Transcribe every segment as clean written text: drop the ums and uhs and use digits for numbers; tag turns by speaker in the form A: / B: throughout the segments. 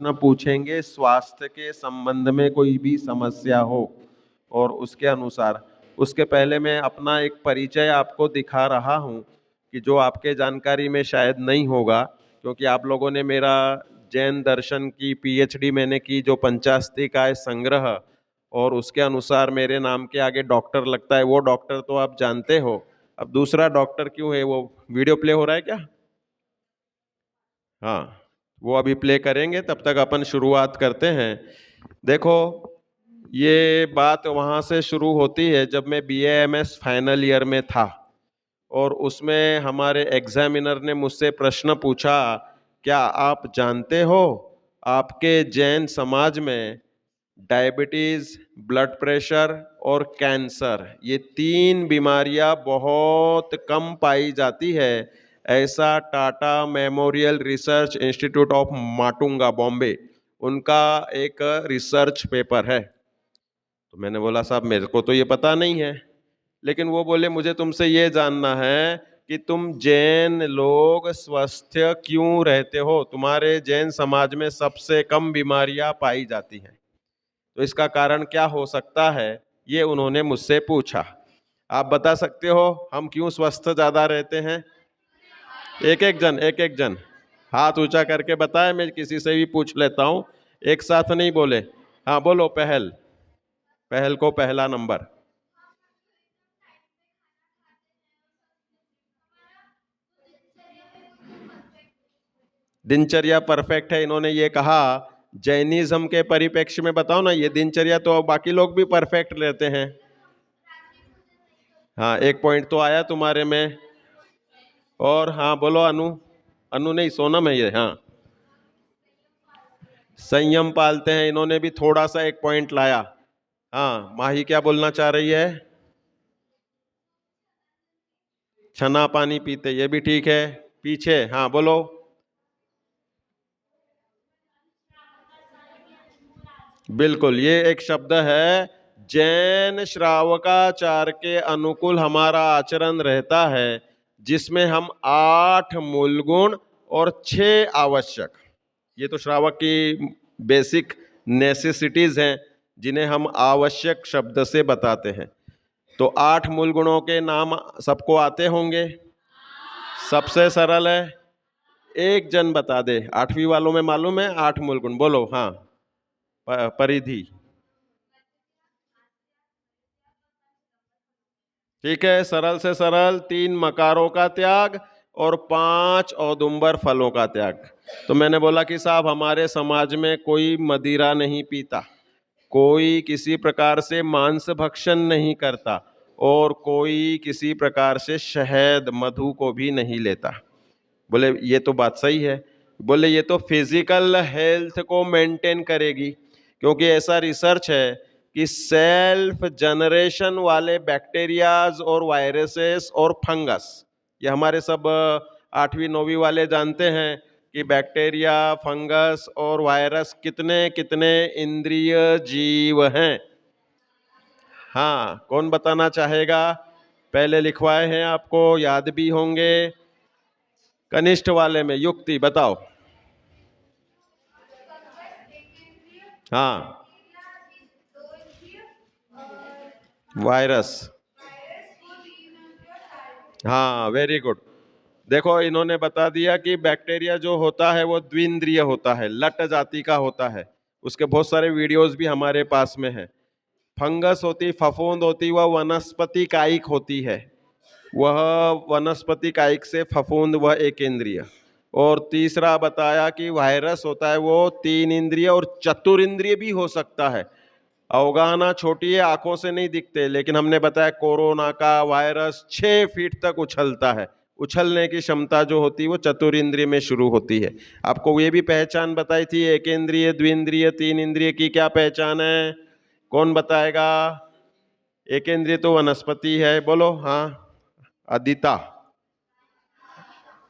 A: प्रश्न पूछेंगे स्वास्थ्य के संबंध में कोई भी समस्या हो और उसके अनुसार। उसके पहले मैं अपना एक परिचय आपको दिखा रहा हूँ कि जो आपके जानकारी में शायद नहीं होगा, क्योंकि आप लोगों ने मेरा जैन दर्शन की पीएचडी मैंने की जो पंचास्तिकाय संग्रह, और उसके अनुसार मेरे नाम के आगे डॉक्टर लगता है, वो डॉक्टर तो आप जानते हो। अब दूसरा डॉक्टर क्यों है, वो वीडियो प्ले हो रहा है क्या? हाँ, वो अभी प्ले करेंगे, तब तक अपन शुरुआत करते हैं। देखो, ये बात वहाँ से शुरू होती है जब मैं BA MS फाइनल ईयर में था, और उसमें हमारे एग्जामिनर ने मुझसे प्रश्न पूछा, क्या आप जानते हो आपके जैन समाज में डायबिटीज, ब्लड प्रेशर और कैंसर, ये 3 बीमारियां बहुत कम पाई जाती है, ऐसा Tata memorial research institute of Matunga Bombay, उनका एक रिसर्च पेपर है। तो मैंने बोला साहब मेरे को तो ये पता नहीं है। लेकिन वो बोले मुझे तुमसे ये जानना है कि तुम जैन लोग स्वस्थ क्यों रहते हो, तुम्हारे जैन समाज में सबसे कम बीमारियां पाई जाती हैं, तो इसका कारण क्या हो सकता है, ये उन्होंने मुझसे पूछा। आप बता सकते हो हम क्यों स्वस्थ ज्यादा रहते हैं? एक एक जन हाथ ऊंचा करके बताए, मैं किसी से भी पूछ लेता हूं, एक साथ नहीं बोले। हाँ बोलो, पहल पहल को पहला नंबर। दिनचर्या परफेक्ट है, इन्होंने ये कहा। जैनिज्म के परिप्रेक्ष्य में बताओ ना, ये दिनचर्या तो बाकी लोग भी परफेक्ट रहते हैं। हाँ, एक पॉइंट तो आया तुम्हारे में। और हाँ बोलो, अनु, अनु नहीं सोनम है ये। हाँ, संयम पालते हैं, इन्होंने भी थोड़ा सा एक पॉइंट लाया। हाँ, माही क्या बोलना चाह रही है? छना पानी पीते, ये भी ठीक है। पीछे हाँ बोलो। बिल्कुल, ये एक शब्द है, जैन श्रावकाचार के अनुकूल हमारा आचरण रहता है, जिसमें हम 8 मूल गुण और 6 आवश्यक, ये तो श्रावक की बेसिक नेसेसिटीज हैं, जिन्हें हम आवश्यक शब्द से बताते हैं। तो 8 मूल गुणों के नाम सबको आते होंगे। सबसे सरल है, एक जन बता दे, 8वीं वालों में मालूम है 8 मूल गुण, बोलो। हाँ, परिधि, ठीक है। सरल से सरल, 3 मकारों का त्याग और 5 औदुंबर फलों का त्याग। तो मैंने बोला कि साहब हमारे समाज में कोई मदिरा नहीं पीता, कोई किसी प्रकार से मांस भक्षण नहीं करता, और कोई किसी प्रकार से शहद मधु को भी नहीं लेता। बोले ये तो बात सही है। बोले ये तो फिजिकल हेल्थ को मेंटेन करेगी, क्योंकि ऐसा रिसर्च है कि सेल्फ जनरेशन वाले बैक्टीरियाज और वायरसेस और फंगस, ये हमारे सब 8वीं 9वीं वाले जानते हैं कि बैक्टीरिया, फंगस और वायरस कितने कितने इंद्रिय जीव हैं। हाँ, कौन बताना चाहेगा? पहले लिखवाए हैं, आपको याद भी होंगे। कनिष्ठ वाले में युक्ति बताओ। हाँ, वायरस। हाँ, वेरी गुड। देखो, इन्होंने बता दिया कि बैक्टीरिया जो होता है वो द्विंद्रिय होता है, लट जाति का होता है। उसके बहुत सारे वीडियोस भी हमारे पास में है। फंगस होती, फफूंद होती, वह वनस्पति कायिक होती है, वह वनस्पति कायिक से फफूंद, वह एक इंद्रिय। और तीसरा बताया कि वायरस होता है, वो 3 इंद्रिय और चतुरिंद्रिय भी हो सकता है। अवगाहना छोटी है, आंखों से नहीं दिखते, लेकिन हमने बताया कोरोना का वायरस 6 फीट तक उछलता है। उछलने की क्षमता जो होती है वो चतुरिंद्रिय में शुरू होती है। आपको ये भी पहचान बताई थी, एक इंद्रिय, द्विंद्रिय, 3 इंद्रिय की क्या पहचान है? कौन बताएगा? एक इंद्रिय तो वनस्पति है, बोलो। हाँ, आदिता,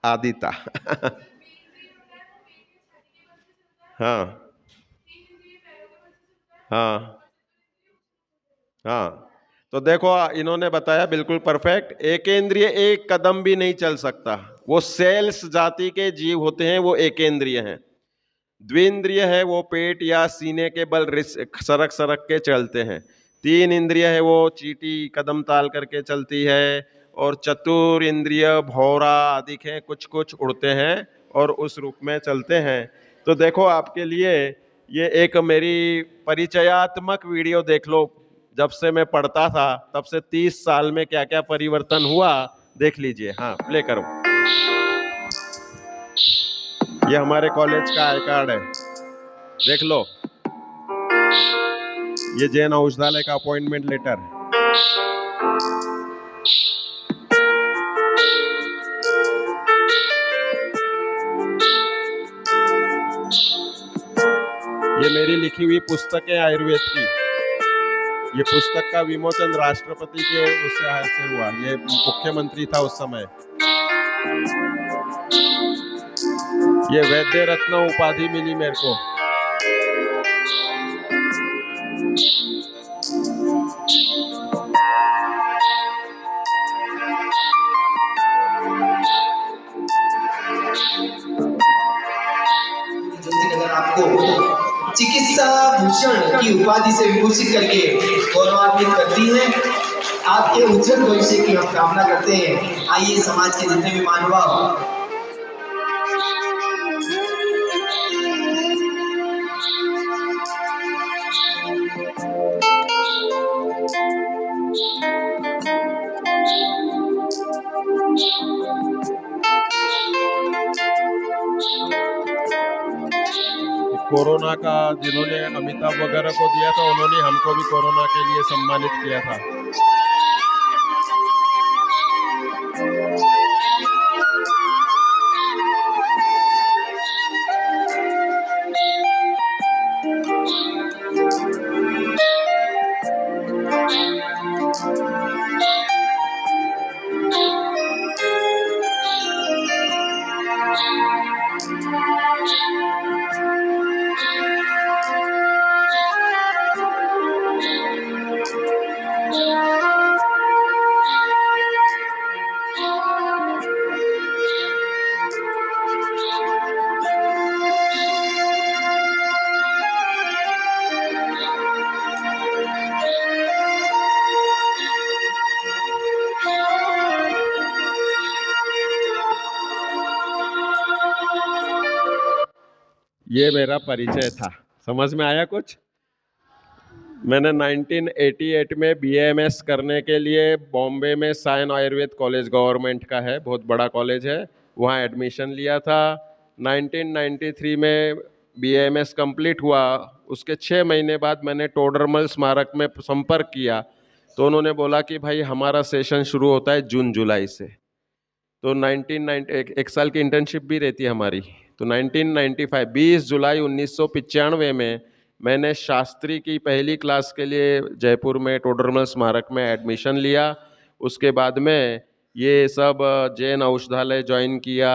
A: आदिता। हाँ हाँ हाँ, तो देखो इन्होंने बताया बिल्कुल परफेक्ट। एकेंद्रिय एक कदम भी नहीं चल सकता, वो सेल्स जाति के जीव होते हैं, वो एकेंद्रिय हैं। द्विंद्रिय है वो पेट या सीने के बल सरक सरक के चलते हैं। 3 इंद्रिय है वो चींटी कदम ताल करके चलती है। और चतुर इंद्रिय भौरा आदि के कुछ कुछ उड़ते हैं और उस रूप में चलते हैं। तो देखो आपके लिए ये एक मेरी परिचयात्मक वीडियो देख लो। जब से मैं पढ़ता था तब से 30 साल में क्या क्या परिवर्तन हुआ देख लीजिए। हाँ, प्ले करो। ये हमारे कॉलेज का आई कार्ड है, देख लो। ये जैन औषधालय का अपॉइंटमेंट लेटर। ये मेरी लिखी हुई पुस्तक है आयुर्वेद की। ये पुस्तक का विमोचन राष्ट्रपति के उससे हाथ से हुआ। ये मुख्यमंत्री था उस समय। ये वैद्य रत्न उपाधि मिली मेरे को।
B: अगर आपको चिकित्सा भूषण की उपाधि से विभूषित करके गौरवान्वित करती है, आपके उज्जवल भविष्य की हम कामना करते हैं। आइए समाज के जितने भी महानुभाव
A: कोरोना का जिन्होंने अमिताभ वगैरह को दिया था, उन्होंने हमको भी कोरोना के लिए सम्मानित किया था। ये मेरा परिचय था। समझ में आया कुछ? मैंने 1988 में BAMS करने के लिए बॉम्बे में साइन आयुर्वेद कॉलेज, गवर्नमेंट का है, बहुत बड़ा कॉलेज है, वहाँ एडमिशन लिया था। 1993 में BAMS कंप्लीट हुआ। उसके 6 महीने बाद मैंने टोडरमल स्मारक में संपर्क किया, तो उन्होंने बोला कि भाई हमारा सेशन शुरू होता है जून जुलाई से। तो 1990 एक साल की इंटर्नशिप भी रहती है हमारी। तो 1995 20 जुलाई 1995 में मैंने शास्त्री की पहली क्लास के लिए जयपुर में टोडरमल स्मारक में एडमिशन लिया। उसके बाद में ये सब जैन औषधालय ज्वाइन किया।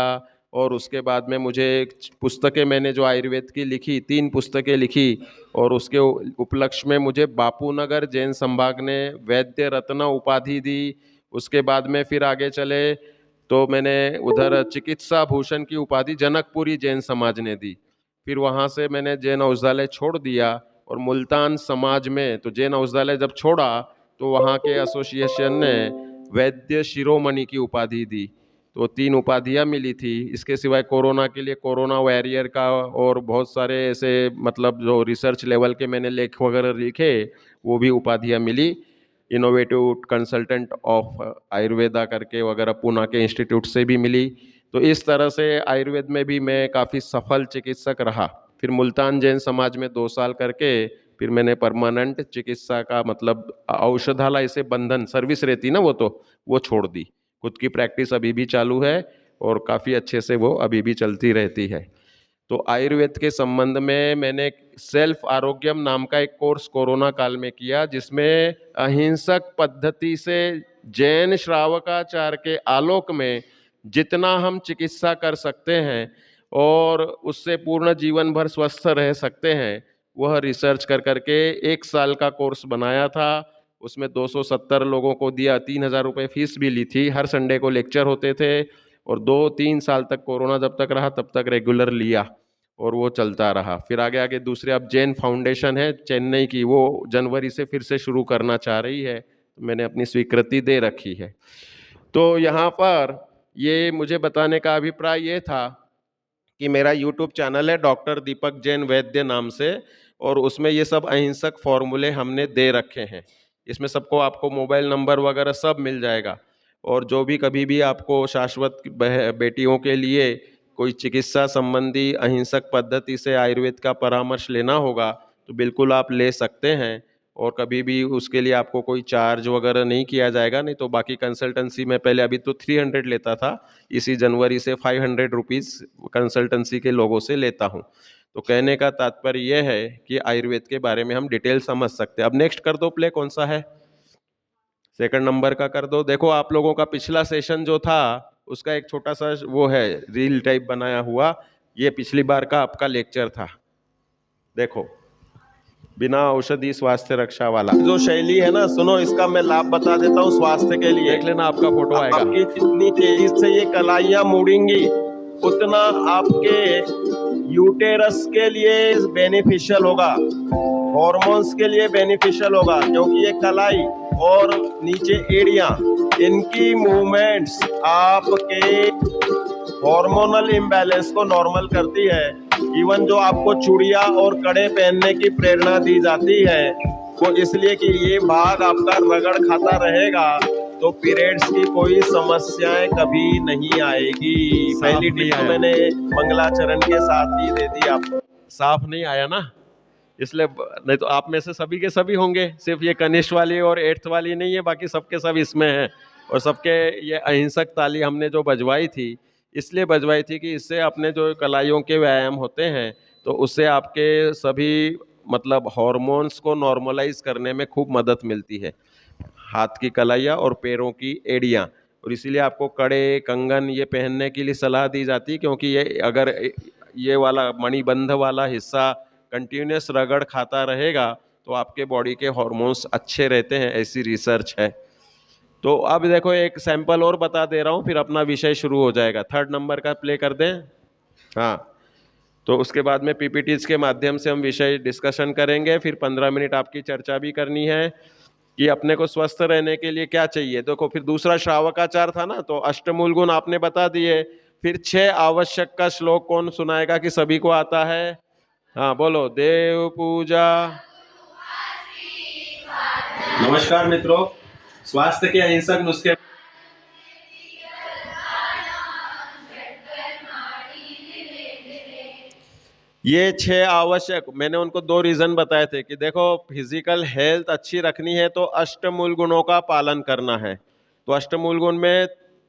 A: और उसके बाद में मुझे पुस्तकें मैंने जो आयुर्वेद की लिखी, 3 पुस्तकें लिखी। और उसके उपलक्ष्य में मुझे बापूनगर जैन संभाग ने वैद्य रत्न उपाधि दी। उसके बाद में फिर आगे चले तो मैंने उधर चिकित्सा भूषण की उपाधि जनकपुरी जैन समाज ने दी। फिर वहाँ से मैंने जैन औषधालय छोड़ दिया और मुल्तान समाज में, तो जैन औषधालय जब छोड़ा तो वहाँ के एसोसिएशन ने वैद्य शिरोमणि की उपाधि दी। तो 3 उपाधियाँ मिली थी। इसके सिवाय कोरोना के लिए कोरोना वॉरियर का और बहुत सारे ऐसे मतलब जो रिसर्च लेवल के मैंने लेख वगैरह लिखे, वो भी उपाधियाँ मिली। इनोवेटिव कंसल्टेंट ऑफ आयुर्वेदा करके वगैरह पूना के इंस्टीट्यूट से भी मिली। तो इस तरह से आयुर्वेद में भी मैं काफ़ी सफल चिकित्सक रहा। फिर मुल्तान जैन समाज में 2 साल करके फिर मैंने परमानेंट चिकित्सा का मतलब औषधालय से बंधन सर्विस रहती ना, वो छोड़ दी। खुद की प्रैक्टिस अभी भी चालू है और काफ़ी अच्छे से वो अभी भी चलती रहती है। तो आयुर्वेद के संबंध में मैंने सेल्फ आरोग्यम नाम का एक कोर्स कोरोना काल में किया, जिसमें अहिंसक पद्धति से जैन श्रावकाचार के आलोक में जितना हम चिकित्सा कर सकते हैं और उससे पूर्ण जीवन भर स्वस्थ रह सकते हैं, वह रिसर्च कर करके 1 साल का कोर्स बनाया था। उसमें 270 लोगों को दिया, 3,000 रुपये फीस भी ली थी। हर संडे को लेक्चर होते थे और 2-3 साल तक कोरोना जब तक रहा तब तक रेगुलर लिया। और वो चलता रहा। फिर आगे आगे दूसरे, अब जैन फाउंडेशन है चेन्नई की, वो जनवरी से फिर से शुरू करना चाह रही है, तो मैंने अपनी स्वीकृति दे रखी है। तो यहाँ पर ये मुझे बताने का अभिप्राय ये था कि मेरा यूट्यूब चैनल है डॉक्टर दीपक जैन वैद्य नाम से, और उसमें ये सब अहिंसक फॉर्मूले हमने दे रखे हैं। इसमें सबको आपको मोबाइल नंबर वगैरह सब मिल जाएगा। और जो भी कभी भी आपको शाश्वत बेटियों के लिए कोई चिकित्सा संबंधी अहिंसक पद्धति से आयुर्वेद का परामर्श लेना होगा तो बिल्कुल आप ले सकते हैं, और कभी भी उसके लिए आपको कोई चार्ज वगैरह नहीं किया जाएगा। नहीं तो बाकी कंसल्टेंसी में पहले अभी तो 300 लेता था, इसी जनवरी से 500 रुपीज़ कंसल्टेंसी के लोगों से लेता हूँ। तो कहने का तात्पर्य यह है कि आयुर्वेद के बारे में हम डिटेल समझ सकते हैं। अब नेक्स्ट कर दो प्ले, कौन सा है, सेकंड नंबर का कर दो। देखो आप लोगों का पिछला सेशन जो था उसका एक छोटा सा वो है रील टाइप बनाया हुआ, ये पिछली बार का आपका लेक्चर था। देखो, बिना औषधि स्वास्थ्य रक्षा वाला जो शैली है ना, सुनो इसका मैं लाभ बता देता हूँ स्वास्थ्य के लिए। देख लेना, आपका फोटो आएगा। आपकी जितनी तेजी से ये कलाइयां मुड़ेंगी उतना आपके यूटेरस के लिए बेनिफिशियल होगा, हॉर्मोन्स के लिए बेनिफिशियल होगा, क्योंकि ये कलाई और नीचे एड़ियां, इनकी मूवमेंट्स आपके हार्मोनल इम्बैलेंस को नॉर्मल करती है। इवन जो आपको चूड़ियां और कड़े पहनने की प्रेरणा दी जाती है वो इसलिए कि ये भाग आपका रगड़ खाता रहेगा तो पीरियड्स की कोई समस्याएं कभी नहीं आएगी। पहली टिप तो मैंने मंगलाचरण के साथ ही दे दी आपको। साफ नहीं आया ना, इसलिए नहीं तो आप में से सभी के सभी होंगे, सिर्फ ये कनिष्ठ वाली और 8th वाली नहीं है, बाकी सबके सब इसमें है। और सबके ये अहिंसक ताली हमने जो बजवाई थी इसलिए बजवाई थी कि इससे अपने जो कलाइयों के व्यायाम होते हैं तो उससे आपके सभी मतलब हॉर्मोन्स को नॉर्मलाइज करने में खूब मदद मिलती है, हाथ की कलाइयाँ और पैरों की एड़ियाँ। और इसीलिए आपको कड़े कंगन ये पहनने के लिए सलाह दी जाती है, क्योंकि ये अगर ये वाला मणिबंध वाला हिस्सा कंटिन्यूस रगड़ खाता रहेगा तो आपके बॉडी के हॉर्मोन्स अच्छे रहते हैं, ऐसी रिसर्च है। तो अब देखो एक सैंपल और बता दे रहा हूँ, फिर अपना विषय शुरू हो जाएगा। 3rd नंबर का प्ले कर दें। हाँ, तो उसके बाद में पीपीटीज के माध्यम से हम विषय डिस्कशन करेंगे, फिर 15 मिनट आपकी चर्चा भी करनी है कि अपने को स्वस्थ रहने के लिए क्या चाहिए। देखो फिर दूसरा श्रावकाचार था ना, तो अष्टमूल गुण आपने बता दिए। फिर 6 आवश्यक का श्लोक कौन सुनाएगा कि सभी को आता है? हाँ बोलो, देव पूजा। नमस्कार मित्रों, स्वास्थ्य के अहिंसक नुस्खे ये 6 आवश्यक, मैंने उनको 2 रीजन बताए थे कि देखो फिजिकल हेल्थ अच्छी रखनी है तो अष्टमूल गुणों का पालन करना है। तो अष्टमूल गुण में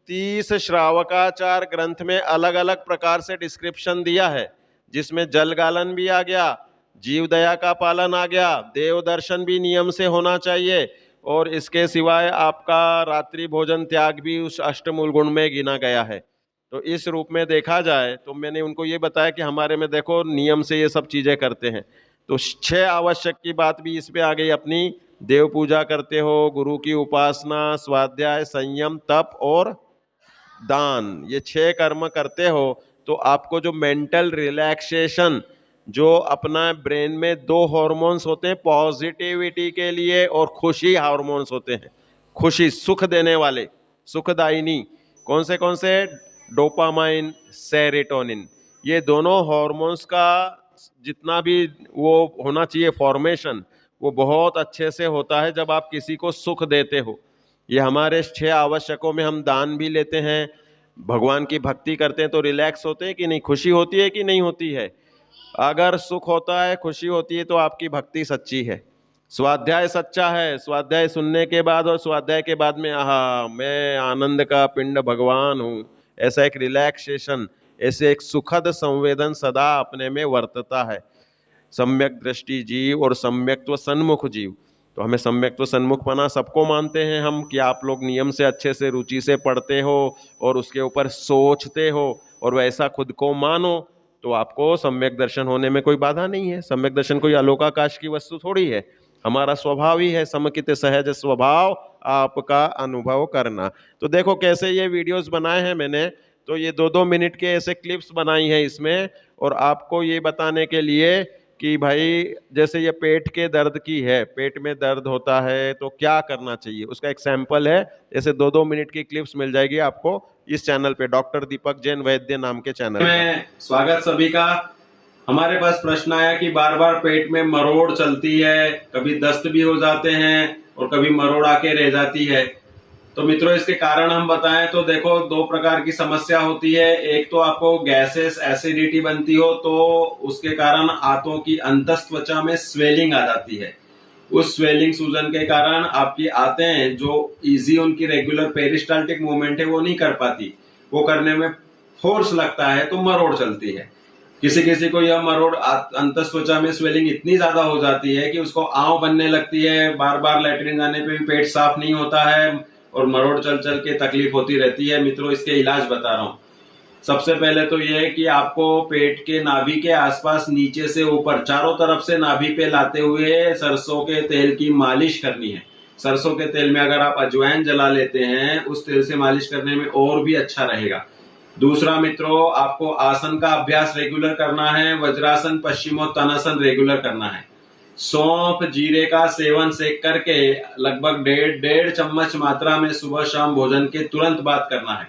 A: 30 श्रावकाचार ग्रंथ में अलग अलग प्रकार से डिस्क्रिप्शन दिया है, जिसमें जल गालन भी आ गया, जीव दया का पालन आ गया, देव दर्शन भी नियम से होना चाहिए, और इसके सिवाय आपका रात्रि भोजन त्याग भी उस अष्टमूल गुण में गिना गया है। तो इस रूप में देखा जाए तो मैंने उनको ये बताया कि हमारे में देखो नियम से ये सब चीज़ें करते हैं। तो 6 आवश्यक की बात भी इस पे आ गई अपनी, देव पूजा करते हो, गुरु की उपासना, स्वाध्याय, संयम, तप और दान, ये 6 कर्म करते हो तो आपको जो मेंटल रिलैक्सेशन, जो अपना ब्रेन में 2 हार्मोन्स होते हैं पॉजिटिविटी के लिए और खुशी हार्मोन्स होते हैं, खुशी सुख देने वाले, सुखदायिनी, कौन से? डोपामाइन, सेरोटोनिन, ये दोनों हार्मोन्स का जितना भी वो होना चाहिए फॉर्मेशन, वो बहुत अच्छे से होता है जब आप किसी को सुख देते हो। ये हमारे 6 आवश्यकों में हम दान भी लेते हैं, भगवान की भक्ति करते हैं तो रिलैक्स होते हैं कि नहीं, खुशी होती है कि नहीं होती है? अगर सुख होता है, खुशी होती है तो आपकी भक्ति सच्ची है, स्वाध्याय सच्चा है। स्वाध्याय सुनने के बाद और स्वाध्याय के बाद में आहा मैं आनंद का पिंड भगवान हूँ, ऐसा एक रिलैक्सेशन, ऐसे एक सुखद संवेदन सदा अपने में वर्तता है। सम्यक दृष्टि जीव और सम्यक्त्व सन्मुख जीव, तो हमें सम्यक्त्व सन्मुख पना सबको मानते हैं हम कि आप लोग नियम से अच्छे से रुचि से पढ़ते हो और उसके ऊपर सोचते हो और वैसा खुद को मानो, तो आपको सम्यक दर्शन होने में कोई बाधा नहीं है। सम्यक दर्शन कोई अलोकाकाश की वस्तु थोड़ी है, हमारा स्वभाव ही है समकित सहज स्वभाव आपका अनुभव करना। तो देखो कैसे ये वीडियोस बनाए हैं मैंने, तो ये 2-2 मिनट के ऐसे क्लिप्स बनाई हैं इसमें, और आपको ये बताने के लिए कि भाई जैसे ये पेट के दर्द की है, पेट में दर्द होता है तो क्या करना चाहिए, उसका एक सैंपल है। ऐसे 2-2 मिनट की क्लिप्स मिल जाएगी आपको इस चैनल पे, डॉक्टर दीपक जैन वैद्य नाम के चैनल
C: में। स्वागत सभी का। हमारे पास प्रश्न आया कि बार बार पेट में मरोड़ चलती है, कभी दस्त भी हो जाते हैं और कभी मरोड़ आके रह जाती है। तो मित्रों, इसके कारण हम बताएं तो देखो, 2 प्रकार की समस्या होती है। एक तो आपको गैसेस, एसिडिटी बनती हो तो उसके कारण आंतों की अंतस्थ त्वचा में स्वेलिंग आ जाती है। उस स्वेलिंग सूजन के कारण आपकी आंतें जो इजी उनकी रेगुलर पेरिस्टाल्टिक मूवमेंट है वो नहीं कर पाती, वो करने में फोर्स लगता है तो मरोड़ चलती है। किसी किसी को यह मरोड़ अंतस्थ त्वचा में स्वेलिंग इतनी ज्यादा हो जाती है कि उसको आंव बनने लगती है, बार बार लेटरिन जाने पे भी पेट साफ नहीं होता है और मरोड़ चल चल के तकलीफ होती रहती है। मित्रों, इसके इलाज बता रहा हूं। सबसे पहले तो यह है कि आपको पेट के नाभि के आसपास नीचे से ऊपर चारों तरफ से नाभि पे लाते हुए सरसों के तेल की मालिश करनी है। सरसों के तेल में अगर आप अजवाइन जला लेते हैं, उस तेल से मालिश करने में और भी अच्छा रहेगा। दूसरा मित्रों, आपको आसन का अभ्यास रेगुलर करना है। वज्रासन, पश्चिमोत्तानासन रेगुलर करना है। सौंफ, जीरे का सेवन सेक करके लगभग 1.5 चम्मच मात्रा में सुबह शाम भोजन के तुरंत बाद करना है।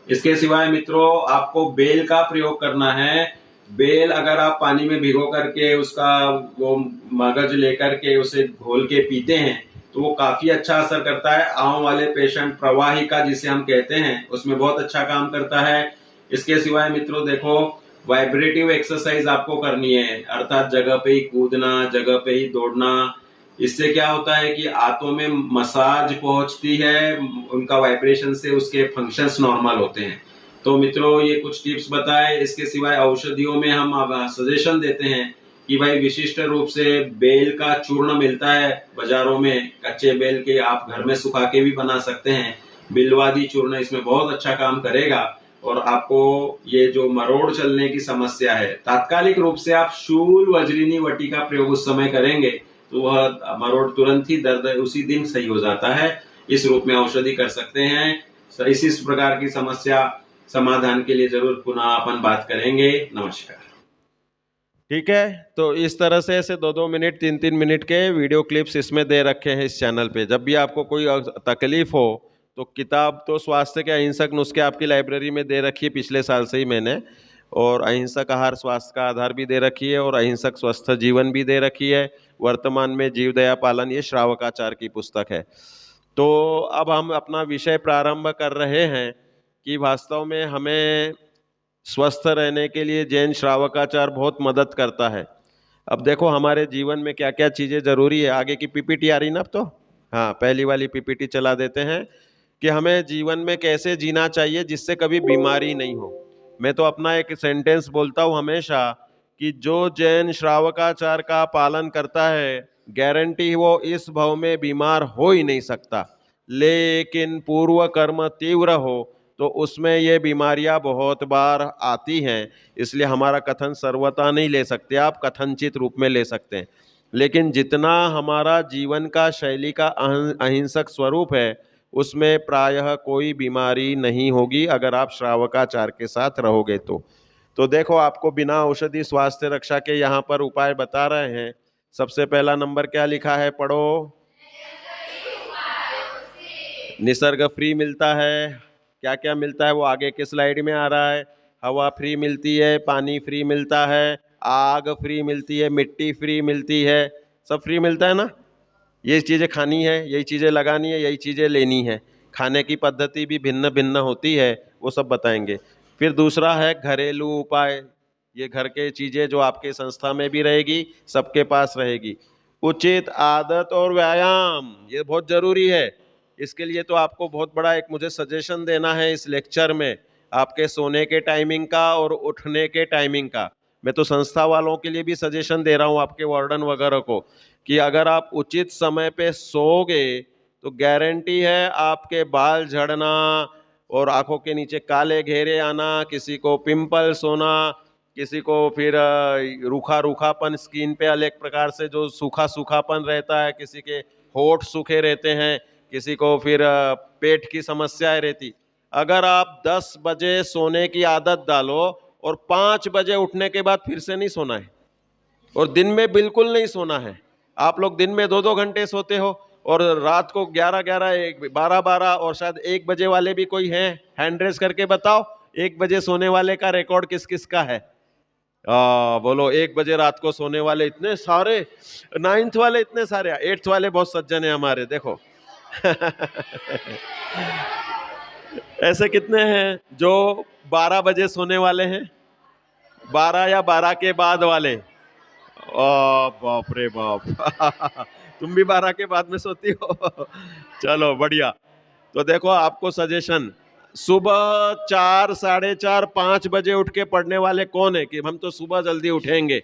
C: इसके सिवाय मित्रों, आपको बेल का प्रयोग करना है। बेल अगर आप पानी में भिगो करके उसका वो मगज लेकर के उसे घोल के पीते हैं तो वो काफी अच्छा असर करता है। आंव वाले पेशेंट, प्रवाहिका जिसे हम कहते हैं, उसमें बहुत अच्छा काम करता है। इसके सिवाय मित्रों देखो, वाइब्रेटिव एक्सरसाइज आपको करनी है, अर्थात जगह पे ही कूदना, जगह पे ही दौड़ना। इससे क्या होता है कि आंतों में मसाज पहुंचती है, उनका वाइब्रेशन से उसके फंक्शंस नॉर्मल होते हैं। तो मित्रों, ये कुछ टिप्स बताए। इसके सिवाय औषधियों में हम सजेशन देते हैं कि भाई विशिष्ट रूप से बेल का चूर्ण मिलता है बाजारों में, कच्चे बेल के आप घर में सुखा के भी बना सकते हैं। बिल्वादी चूर्ण इसमें बहुत अच्छा काम करेगा और आपको ये जो मरोड़ चलने की समस्या है, तात्कालिक रूप से आप शूल वज्रिनी वटी का प्रयोग उस समय करेंगे तो वह मरोड़ तुरंत ही दर्द उसी दिन सही हो जाता है। इस रूप में औषधि कर सकते हैं। इसी प्रकार की समस्या समाधान के लिए जरूर पुनः अपन बात करेंगे। नमस्कार।
A: ठीक है, तो इस तरह से ऐसे 2-2 मिनट, 3-3 मिनट के वीडियो क्लिप्स इसमें दे रखे हैं इस चैनल पे। जब भी आपको कोई तकलीफ हो तो किताब तो स्वास्थ्य के अहिंसक नुस्खे आपकी लाइब्रेरी में दे रखी है पिछले साल से ही मैंने, और अहिंसक आहार स्वास्थ्य का आधार भी दे रखी है, और अहिंसक स्वस्थ जीवन भी दे रखी है। वर्तमान में जीव दया पालन, ये श्रावकाचार की पुस्तक है। तो अब हम अपना विषय प्रारंभ कर रहे हैं कि वास्तव में हमें स्वस्थ रहने के लिए जैन श्रावकाचार बहुत मदद करता है। अब देखो हमारे जीवन में क्या क्या चीज़ें ज़रूरी है। आगे की पीपीटी आ रही ना अब तो, हाँ पहली वाली पीपीटी चला देते हैं कि हमें जीवन में कैसे जीना चाहिए जिससे कभी बीमारी नहीं हो। मैं तो अपना एक सेंटेंस बोलता हूँ हमेशा कि जो जैन श्रावकाचार का पालन करता है, गारंटी वो इस भव में बीमार हो ही नहीं सकता। लेकिन पूर्व कर्म तीव्र हो तो उसमें ये बीमारियां बहुत बार आती हैं। इसलिए हमारा कथन सर्वथा नहीं ले सकते आप, कथनचित रूप में ले सकते हैं। लेकिन जितना हमारा जीवन का शैली का अहिंसक स्वरूप है, उसमें प्रायः कोई बीमारी नहीं होगी अगर आप श्रावकाचार के साथ रहोगे तो देखो, आपको बिना औषधि स्वास्थ्य रक्षा के यहाँ पर उपाय बता रहे हैं। सबसे पहला नंबर क्या लिखा है, पढ़ो। निसर्ग फ्री मिलता है। क्या क्या मिलता है वो आगे के स्लाइड में आ रहा है। हवा फ्री मिलती है, पानी फ्री मिलता है, आग फ्री मिलती है, मिट्टी फ्री मिलती है, सब फ्री मिलता है ना। ये चीज़ें खानी है, यही चीज़ें लगानी है, यही चीज़ें लेनी है। खाने की पद्धति भी भिन्न भिन्न होती है, वो सब बताएंगे। फिर दूसरा है घरेलू उपाय। ये घर के चीज़ें जो आपके संस्था में भी रहेगी, सबके पास रहेगी। उचित आदत और व्यायाम, ये बहुत ज़रूरी है। इसके लिए तो आपको बहुत बड़ा एक मुझे सजेशन देना है इस लेक्चर में, आपके सोने के टाइमिंग का और उठने के टाइमिंग का। मैं तो संस्था वालों के लिए भी सजेशन दे रहा हूँ, आपके वार्डन वगैरह को, कि अगर आप उचित समय पे सोओगे तो गारंटी है आपके बाल झड़ना और आंखों के नीचे काले घेरे आना, किसी को पिंपल्स होना, किसी को फिर रूखा रूखापन स्किन पे अलग प्रकार से जो सूखा सूखापन रहता है, किसी के होठ सूखे रहते हैं, किसी को फिर पेट की समस्याएं रहती। अगर आप 10 बजे सोने की आदत डालो और 5 बजे उठने के बाद फिर से नहीं सोना है, और दिन में बिल्कुल नहीं सोना है। आप लोग दिन में 2-2 घंटे सोते हो और रात को 11-11, 12-12 और शायद 1 बजे वाले भी कोई हैं? हैंड रेस करके बताओ, 1 बजे सोने वाले का रिकॉर्ड किस किस का है? बोलो 1 बजे रात को सोने वाले इतने सारे, 9th वाले इतने सारे, 8th वाले बहुत सज्जन है हमारे, देखो। ऐसे कितने हैं जो 12 बजे सोने वाले हैं? 12 या 12 के बाद वाले? बाप रे बाप। तुम भी 12 के बाद में सोती हो? चलो बढ़िया। तो देखो आपको सजेशन, सुबह 4, 4:30, 5 बजे उठ के पढ़ने वाले कौन है कि हम तो सुबह जल्दी उठेंगे?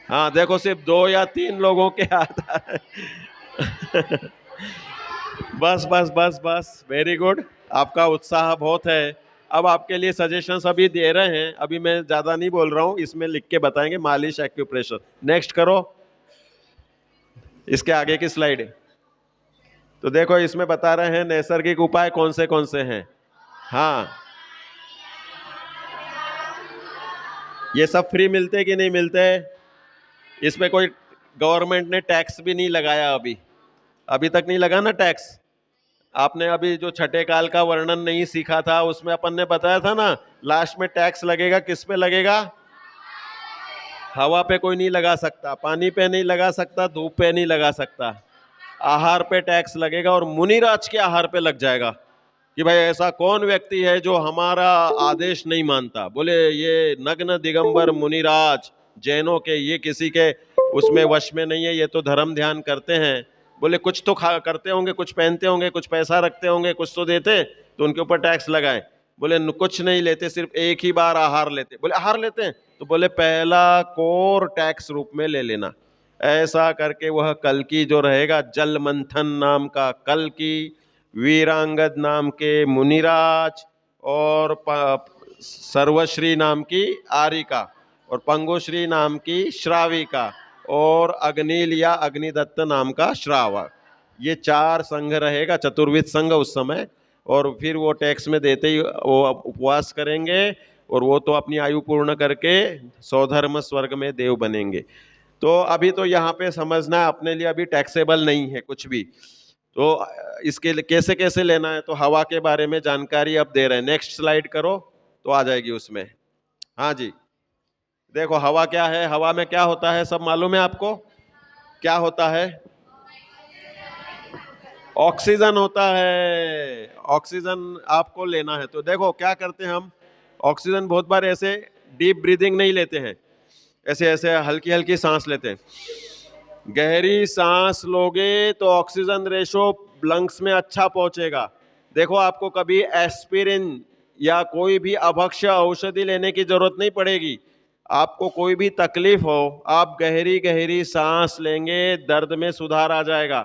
A: हाँ देखो, सिर्फ 2 या 3 लोगों के हाथ आ रहे। बस बस बस बस, वेरी गुड, आपका उत्साह बहुत है। अब आपके लिए सजेशंस अभी दे रहे हैं, अभी मैं ज्यादा नहीं बोल रहा हूं, इसमें लिख के बताएंगे, मालिश, एक्यूप्रेशर। नेक्स्ट करो, इसके आगे की स्लाइड। तो देखो इसमें बता रहे हैं नैसर्गिक उपाय कौन से हैं। हाँ, ये सब फ्री मिलते कि नहीं मिलते? इसमें कोई गवर्नमेंट ने टैक्स भी नहीं लगाया, अभी तक नहीं लगा ना टैक्स। आपने अभी जो छठे काल का वर्णन नहीं सीखा था, उसमें अपन ने बताया था ना, लास्ट में टैक्स लगेगा, किस पे लगेगा? हवा पे कोई नहीं लगा सकता, पानी पे नहीं लगा सकता, धूप पे नहीं लगा सकता, आहार पे टैक्स लगेगा, और मुनिराज के आहार पे लग जाएगा कि भाई ऐसा कौन व्यक्ति है जो हमारा आदेश नहीं मानता। बोले ये नग्न दिगंबर मुनिराज जैनों के, ये किसी के उसमें वश में नहीं है, ये तो धर्म ध्यान करते हैं। बोले कुछ तो खा करते होंगे, कुछ पहनते होंगे, कुछ पैसा रखते होंगे, कुछ तो देते, तो उनके ऊपर टैक्स लगाए। बोले कुछ नहीं लेते, सिर्फ एक ही बार आहार लेते। बोले आहार लेते हैं, तो बोले पहला कोर टैक्स रूप में ले लेना। ऐसा करके वह कल्कि जो रहेगा, जल मंथन नाम का कल्कि, वीरांगद नाम के मुनिराज, और सर्वश्री नाम की आरिका, और पंगुश्री नाम की श्राविका, और अग्निल या अग्निदत्त नाम का श्रावक। ये 4 संघ रहेगा, चतुर्विध संघ उस समय। और फिर वो टैक्स में देते ही वो उपवास करेंगे, और वो तो अपनी आयु पूर्ण करके सौधर्म स्वर्ग में देव बनेंगे। तो अभी तो यहाँ पे समझना, अपने लिए अभी टैक्सेबल नहीं है कुछ भी। तो इसके लिए कैसे कैसे लेना है, तो हवा के बारे में जानकारी अब दे रहे हैं। नेक्स्ट स्लाइड करो, तो आ जाएगी उसमें। हाँ जी, देखो हवा क्या है, हवा में क्या होता है, सब मालूम है आपको? क्या होता है? ऑक्सीजन होता है। ऑक्सीजन आपको लेना है, तो देखो क्या करते हैं हम, ऑक्सीजन बहुत बार ऐसे डीप ब्रीदिंग नहीं लेते हैं, ऐसे ऐसे हल्की हल्की सांस लेते हैं। गहरी सांस लोगे तो ऑक्सीजन रेशो लंग्स में अच्छा पहुंचेगा। देखो आपको कभी एस्पिरिन या कोई भी अभक्ष्य औषधि लेने की जरूरत नहीं पड़ेगी। आपको कोई भी तकलीफ हो, आप गहरी गहरी सांस लेंगे, दर्द में सुधार आ जाएगा।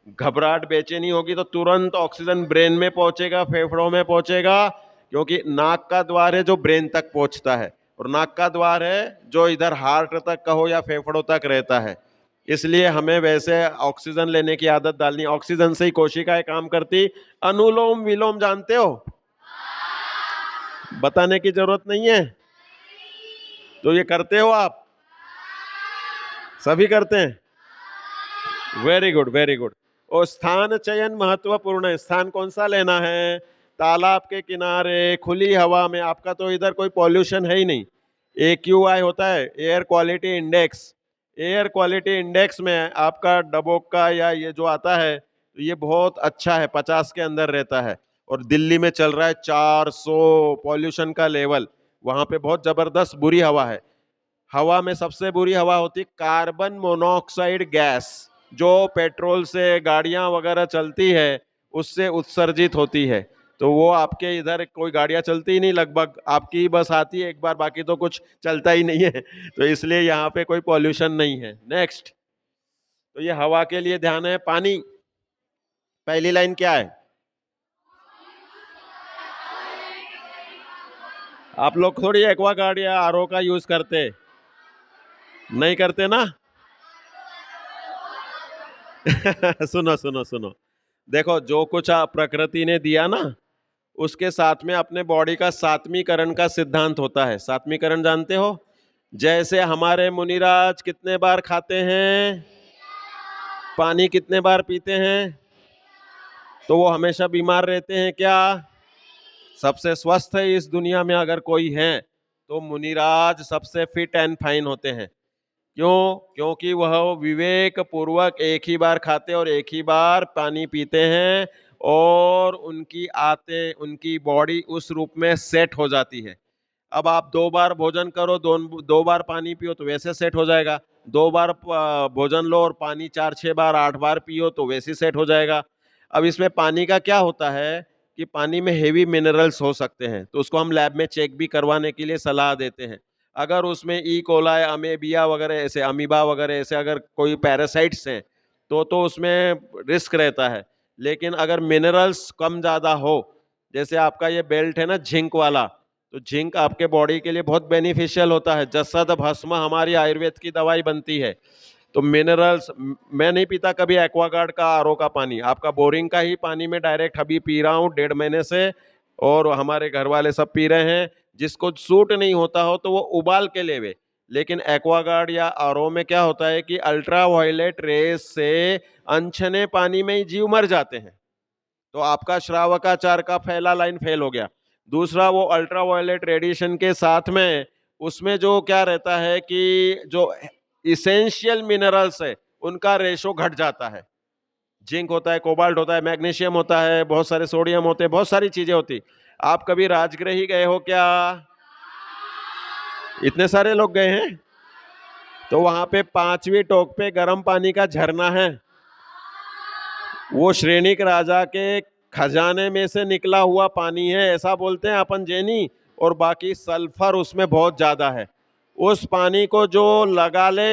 A: घबराहट, बेचैनी होगी तो तुरंत ऑक्सीजन ब्रेन में पहुंचेगा, फेफड़ों में पहुंचेगा, क्योंकि नाक का द्वार है जो ब्रेन तक पहुंचता है, और नाक का द्वार है जो इधर हार्ट तक कहो या फेफड़ों तक रहता है। इसलिए हमें वैसे ऑक्सीजन लेने की आदत डालनी। ऑक्सीजन से ही कोशिकाएं काम करती। अनुलोम विलोम जानते हो? बताने की जरूरत नहीं है, तो ये करते हो आप? सभी करते हैं, वेरी गुड वेरी गुड। और स्थान चयन महत्वपूर्ण है। स्थान कौन सा लेना है? तालाब के किनारे, खुली हवा में। आपका तो इधर कोई पॉल्यूशन है ही नहीं। AQI होता है, air quality index. Air quality index में आपका डबोक का या ये जो आता है, तो ये बहुत अच्छा है, 50 के अंदर रहता है। और दिल्ली में चल रहा है 400 पॉल्यूशन का लेवल, वहां पे बहुत जबरदस्त बुरी हवा है। हवा में सबसे बुरी हवा होती है कार्बन मोनोऑक्साइड गैस, जो पेट्रोल से गाड़ियां वगैरह चलती है उससे उत्सर्जित होती है। तो वो आपके इधर कोई गाड़ियां चलती ही नहीं, लगभग आपकी ही बस आती है एक बार, बाकी तो कुछ चलता ही नहीं है। तो इसलिए यहाँ पे कोई पॉल्यूशन नहीं है। नेक्स्ट, तो ये हवा के लिए ध्यान है। पानी, पहली लाइन क्या है? आप लोग थोड़ी एक्वागार्ड या RO का यूज करते, नहीं करते ना? सुनो सुनो सुनो, देखो जो कुछ प्रकृति ने दिया ना, उसके साथ में अपने बॉडी का सात्वीकरण का सिद्धांत होता है। सात्वीकरण जानते हो? जैसे हमारे मुनिराज कितने बार खाते हैं, पानी कितने बार पीते हैं, तो वो हमेशा बीमार रहते हैं क्या? सबसे स्वस्थ है इस दुनिया में अगर कोई है तो मुनिराज सबसे फिट एंड फाइन होते हैं। क्यों? क्योंकि वह विवेक पूर्वक एक ही बार खाते और एक ही बार पानी पीते हैं और उनकी बॉडी उस रूप में सेट हो जाती है। अब आप 2 बार भोजन करो, 2 बार पानी पियो तो वैसे सेट हो जाएगा। 2 बार भोजन लो और पानी 4-6 बार 8 बार पियो तो वैसे सेट हो जाएगा। अब इसमें पानी का क्या होता है कि पानी में हेवी मिनरल्स हो सकते हैं, तो उसको हम लैब में चेक भी करवाने के लिए सलाह देते हैं। अगर उसमें ई कोलाई, अमेबिया वगैरह ऐसे, अमीबा वगैरह ऐसे अगर कोई पैरासाइट्स हैं तो उसमें रिस्क रहता है। लेकिन अगर मिनरल्स कम ज़्यादा हो, जैसे आपका ये बेल्ट है ना जिंक वाला, तो जिंक आपके बॉडी के लिए बहुत बेनिफिशियल होता है। जसद भस्म हमारी आयुर्वेद की दवाई बनती है। तो मिनरल्स, मैं नहीं पीता कभी एक्वागार्ड का आरओ का पानी, आपका बोरिंग का ही पानी में डायरेक्ट अभी पी रहा हूँ 1.5 महीने से, और हमारे घर वाले सब पी रहे हैं। जिसको सूट नहीं होता हो तो वो उबाल के लेवे। लेकिन एक्वागार्ड या आरओ में क्या होता है कि अल्ट्रा वायलेट रेस से अनछने पानी में ही जीव मर जाते हैं। तो आपका श्रावकाचार का पहला लाइन फेल हो गया। दूसरा, वो अल्ट्रा वायलेट रेडिएशन के साथ में उसमें जो क्या रहता है कि जो इसेंशियल मिनरल्स है उनका रेशो घट जाता है। जिंक होता है, कोबाल्ट होता है, मैग्नीशियम होता है, बहुत सारे सोडियम होते हैं, बहुत सारी चीजें होती। आप कभी राजगृह गए हो क्या? इतने सारे लोग गए हैं। तो वहां पे 5वीं टोक पे गर्म पानी का झरना है। वो श्रेणिक राजा के खजाने में से निकला हुआ पानी है, ऐसा बोलते हैं अपन जैनी। और बाकी सल्फर उसमें बहुत ज्यादा है। उस पानी को जो लगा ले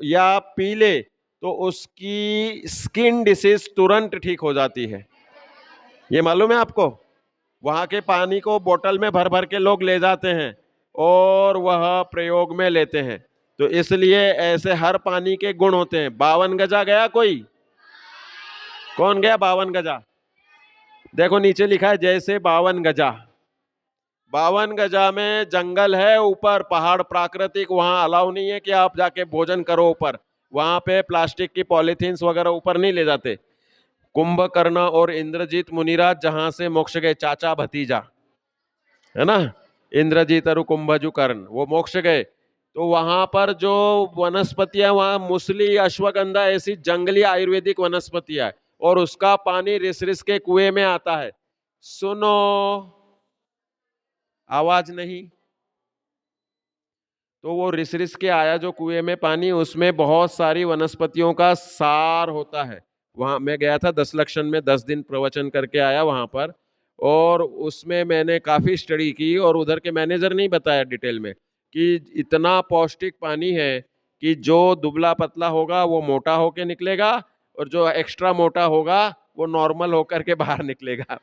A: या पी ले तो उसकी स्किन डिसीज तुरंत ठीक हो जाती है। ये मालूम है आपको? वहां के पानी को बोतल में भर भर के लोग ले जाते हैं और वह प्रयोग में लेते हैं। तो इसलिए ऐसे हर पानी के गुण होते हैं। 52 गजा गया कोई? कौन गया 52 गजा? देखो नीचे लिखा है जैसे 52 गजा। 52 गजा में जंगल है, ऊपर पहाड़ प्राकृतिक, वहां अलाउ नहीं है कि आप जाके भोजन करो ऊपर। वहां पे प्लास्टिक की पॉलिथीन्स वगैरह ऊपर नहीं ले जाते। कुंभकर्ण और इंद्रजीत मुनिराज जहां से मोक्ष गए, चाचा भतीजा है ना, इंद्रजीत और कुंभजु कर्ण, वो मोक्ष गए। तो वहां पर जो वनस्पतियां, वहां मुसली, अश्वगंधा ऐसी जंगली आयुर्वेदिक वनस्पतियां है और उसका पानी रिस रिस के कुएं में आता है। सुनो, आवाज नहीं। तो वो रिस रिस के आया जो कुएं में पानी, उसमें बहुत सारी वनस्पतियों का सार होता है। वहां मैं गया था 10 लक्षण में 10 दिन प्रवचन करके आया वहां पर, और उसमें मैंने काफी स्टडी की और उधर के मैनेजर नहीं बताया डिटेल में कि इतना पौष्टिक पानी है कि जो दुबला पतला होगा वो मोटा होके निकलेगा और जो एक्स्ट्रा मोटा होगा वो नॉर्मल होकर के बाहर निकलेगा।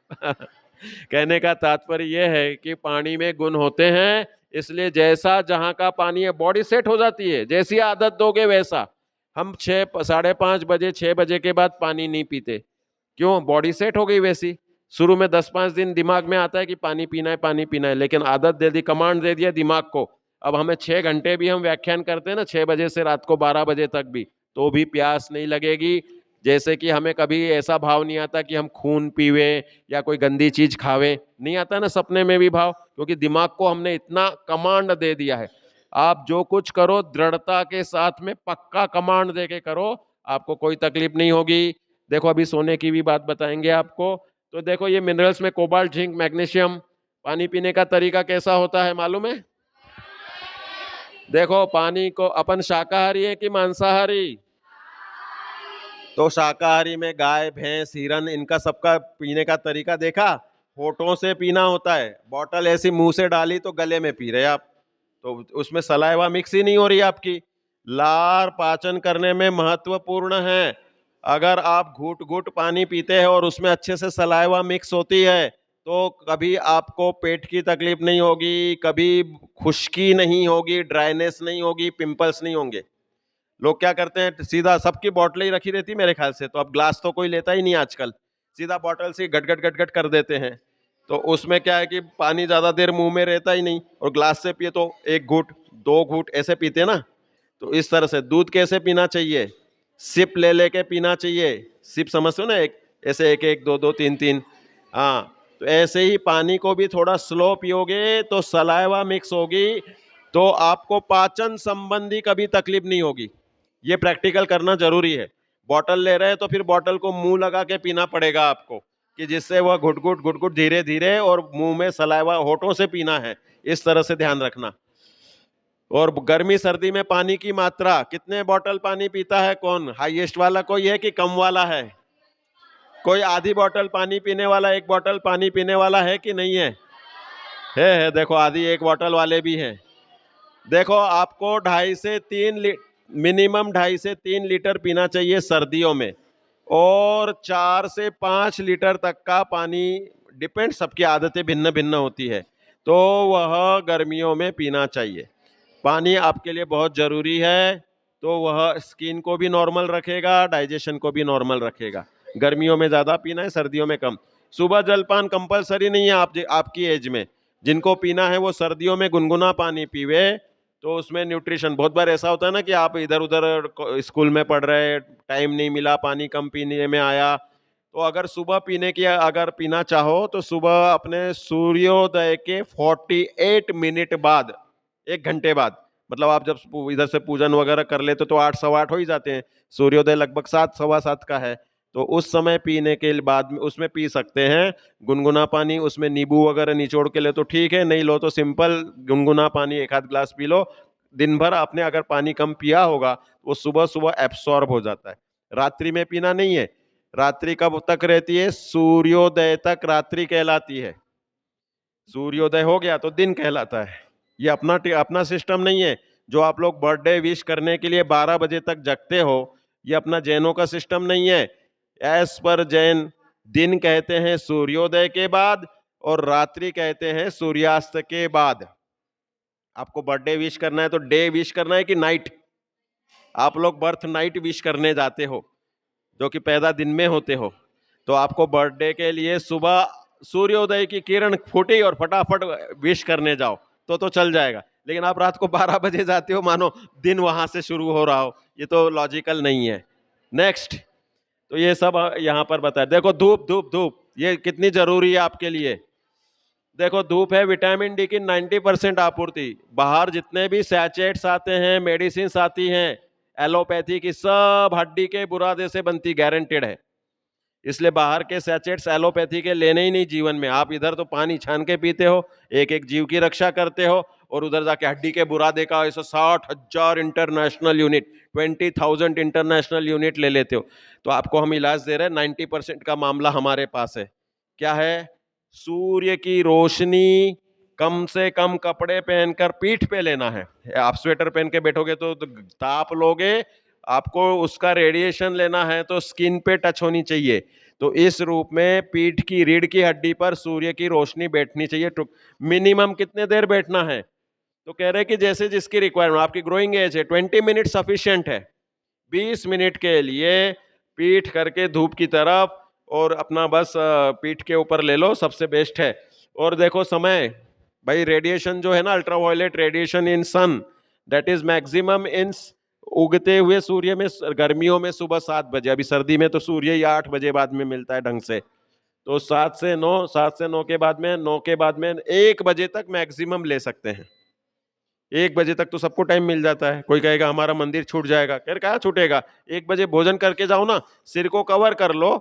A: कहने का तात्पर्य यह है कि पानी में गुण होते हैं, इसलिए जैसा जहां का पानी है बॉडी सेट हो जाती है। जैसी आदत दोगे वैसा। हम 5:30 बजे 6 बजे के बाद पानी नहीं पीते, क्यों? बॉडी सेट हो गई वैसी। शुरू में 10-5 दिन दिमाग में आता है कि पानी पीना है, पानी पीना है, लेकिन आदत दे दी, कमांड दे दिया दिमाग को। अब हमें 6 घंटे भी हम व्याख्यान करते हैं ना, 6 बजे से रात को 12 बजे तक भी, तो भी प्यास नहीं लगेगी। जैसे कि हमें कभी ऐसा भाव नहीं आता कि हम खून पीवे या कोई गंदी चीज खावे, नहीं आता ना सपने में भी भाव, क्योंकि दिमाग को हमने इतना कमांड दे दिया है। आप जो कुछ करो दृढ़ता के साथ में, पक्का कमांड दे के करो, आपको कोई तकलीफ नहीं होगी। देखो अभी सोने की भी बात बताएंगे आपको। तो देखो ये मिनरल्स में कोबाल्ट, जिंक, मैग्नीशियम। पानी पीने का तरीका कैसा होता है मालूम है? देखो पानी को, अपन शाकाहारी है कि मांसाहारी? तो शाकाहारी में गाय, भैंस, हिरन, इनका सबका पीने का तरीका देखा। होठों से पीना होता है, बॉटल ऐसी मुंह से डाली तो गले में पी रहे आप, तो उसमें सलाइवा मिक्स ही नहीं हो रही आपकी। लार पाचन करने में महत्वपूर्ण है। अगर आप घूट घूट पानी पीते हैं और उसमें अच्छे से सलाइवा मिक्स होती है तो कभी आपको पेट की तकलीफ नहीं होगी, कभी खुश्की नहीं होगी, ड्राइनेस नहीं होगी, पिंपल्स नहीं होंगे। लोग क्या करते हैं, सीधा सबकी बॉटल ही रखी रहती मेरे ख्याल से, तो अब ग्लास तो कोई लेता ही नहीं आजकल, सीधा बॉटल से गट गट गट गट कर देते हैं। तो उसमें क्या है कि पानी ज़्यादा देर मुंह में रहता ही नहीं, और ग्लास से पिए तो 1 घूंट 2 घूंट ऐसे पीते ना। तो इस तरह से दूध कैसे पीना चाहिए, सिप ले लेके पीना चाहिए। सिप समझते हो ना, एक ऐसे 1 1 2 2 3 3। हाँ, तो ऐसे ही पानी को भी थोड़ा स्लो पियोगे तो सलाइवा मिक्स होगी, तो आपको पाचन संबंधी कभी तकलीफ नहीं होगी। ये प्रैक्टिकल करना जरूरी है। बॉटल ले रहे हैं तो फिर बॉटल को मुंह लगा के पीना पड़ेगा आपको, कि जिससे वह घुट घुट धीरे धीरे और मुंह में सलाइवा होठों से पीना है। इस तरह से ध्यान रखना। और गर्मी सर्दी में पानी की मात्रा, कितने बोतल पानी पीता है कौन, हाईएस्ट वाला कोई है कि कम वाला है? कोई आधी बोतल पानी पीने वाला, 1 बोतल पानी पीने वाला है कि नहीं है? है, देखो आधी 1 बोतल वाले भी हैं। देखो आपको 2.5 से 3 मिनिमम 2.5 से 3 लीटर पीना चाहिए सर्दियों में, और 4 से 5 लीटर तक का पानी, डिपेंड, सबकी आदतें भिन्न भिन्न होती है, तो वह गर्मियों में पीना चाहिए। पानी आपके लिए बहुत जरूरी है, तो वह स्किन को भी नॉर्मल रखेगा, डाइजेशन को भी नॉर्मल रखेगा। गर्मियों में ज़्यादा पीना है, सर्दियों में कम। सुबह जलपान कंपलसरी नहीं है आपकी एज में। जिनको पीना है वो सर्दियों में गुनगुना पानी पीवे, तो उसमें न्यूट्रिशन, बहुत बार ऐसा होता है ना कि आप इधर उधर स्कूल में पढ़ रहे, टाइम नहीं मिला, पानी कम पीने में आया, तो अगर सुबह पीने की, अगर पीना चाहो तो सुबह अपने सूर्योदय के 48 मिनट बाद, 1 घंटे बाद, मतलब आप जब इधर से पूजन वगैरह कर लेते तो 8 सवा 8 हो ही जाते हैं, सूर्योदय लगभग 7 सवा 7 का है, तो उस समय पीने के बाद में उसमें पी सकते हैं गुनगुना पानी। उसमें नींबू वगैरह निचोड़ के ले तो ठीक है, नहीं लो तो सिंपल गुनगुना पानी 1 आध ग्लास पी लो। दिन भर आपने अगर पानी कम पिया होगा वो सुबह सुबह एब्सॉर्ब हो जाता है। रात्रि में पीना नहीं है। रात्रि कब तक रहती है? सूर्योदय तक रात्रि कहलाती है। सूर्योदय हो गया तो दिन कहलाता है। ये अपना सिस्टम नहीं है। जो आप लोग बर्थडे विश करने के लिए 12 बजे तक जगते हो, ये अपना जैनों का सिस्टम नहीं है। एज पर जैन, दिन कहते हैं सूर्योदय के बाद, और रात्रि कहते हैं सूर्यास्त के बाद। आपको बर्थडे विश करना है तो डे विश करना है कि नाइट? आप लोग बर्थ नाइट विश करने जाते हो, जो कि पैदा दिन में होते हो, तो आपको बर्थडे के लिए सुबह सूर्योदय की किरण फूटी और फटाफट विश करने जाओ तो चल जाएगा। लेकिन आप रात को 12 बजे जाते हो, मानो दिन वहां से शुरू हो रहा हो, ये तो लॉजिकल नहीं है। नेक्स्ट, तो ये सब यहां पर बताया। देखो धूप धूप धूप, ये कितनी जरूरी है आपके लिए। देखो धूप है विटामिन डी की 90% आपूर्ति। बाहर जितने भी सैचेट्स आते हैं, मेडिसिन आती हैं एलोपैथी की, सब हड्डी के बुरादे से बनती, गारंटेड है। इसलिए बाहर के सैचेट्स एलोपैथी के लेने ही नहीं जीवन में। आप इधर तो पानी छान के पीते हो, एक एक जीव की रक्षा करते हो, और उधर जाके हड्डी के बुरादे का ऐसा 60,000 इंटरनेशनल यूनिट, 20,000 इंटरनेशनल यूनिट ले लेते हो। तो आपको हम इलाज दे रहे हैं, 90% का मामला हमारे पास है। क्या है? सूर्य की रोशनी कम से कम कपड़े पहनकर पीठ पे लेना है। आप स्वेटर पहन के बैठोगे तो ताप लोगे। आपको उसका रेडिएशन लेना है तो स्किन पे टच होनी चाहिए। तो इस रूप में पीठ की रीढ़ की हड्डी पर सूर्य की रोशनी बैठनी चाहिए। मिनिमम कितने देर बैठना है? तो कह रहे कि जैसे जिसकी रिक्वायरमेंट, आपकी ग्रोइंग एज है 20 मिनट सफिशिएंट है। 20 मिनट के लिए पीठ करके धूप की तरफ, और अपना बस पीठ के ऊपर ले लो, सबसे बेस्ट है। और देखो समय, भाई रेडिएशन जो है ना, ultraviolet radiation in sun, that is maximum in उगते हुए सूर्य में गर्मियों में सुबह 7 बजे। अभी सर्दी में तो सूर्य ही 8 बजे बाद में मिलता है ढंग से, तो 7 से 9, 7 से 9 के बाद में, 9 के बाद में 1 बजे तक मैक्सिमम ले सकते हैं। 1 बजे तक तो सबको टाइम मिल जाता है। कोई कहेगा हमारा मंदिर छूट जाएगा, कह कहा छूटेगा? 1 बजे भोजन करके जाओ ना, सिर को कवर कर लो,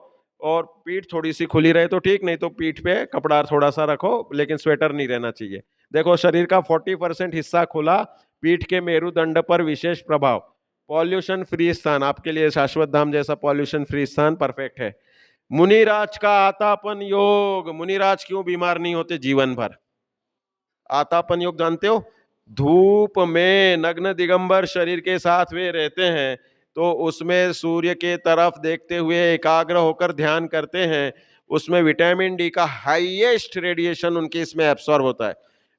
A: और पीठ थोड़ी सी खुली रहे तो ठीक, नहीं तो पीठ पे कपड़ा थोड़ा सा रखो, लेकिन स्वेटर नहीं रहना चाहिए। देखो शरीर का 40% हिस्सा खुला, पीठ के मेरुदंड पर विशेष प्रभाव। पॉल्यूशन फ्री स्थान, आपके लिए शाश्वत धाम जैसा पॉल्यूशन फ्री स्थान परफेक्ट है। मुनिराज का आतापन योग, मुनिराज क्यों बीमार नहीं होते जीवन भर? आतापन योग जानते हो? धूप में नग्न दिगंबर शरीर के साथ वे रहते हैं, तो उसमें सूर्य के तरफ देखते हुए एकाग्र होकर ध्यान करते हैं। उसमें विटामिन डी का हाईएस्ट रेडिएशन उनके इसमें एब्सॉर्ब होता है।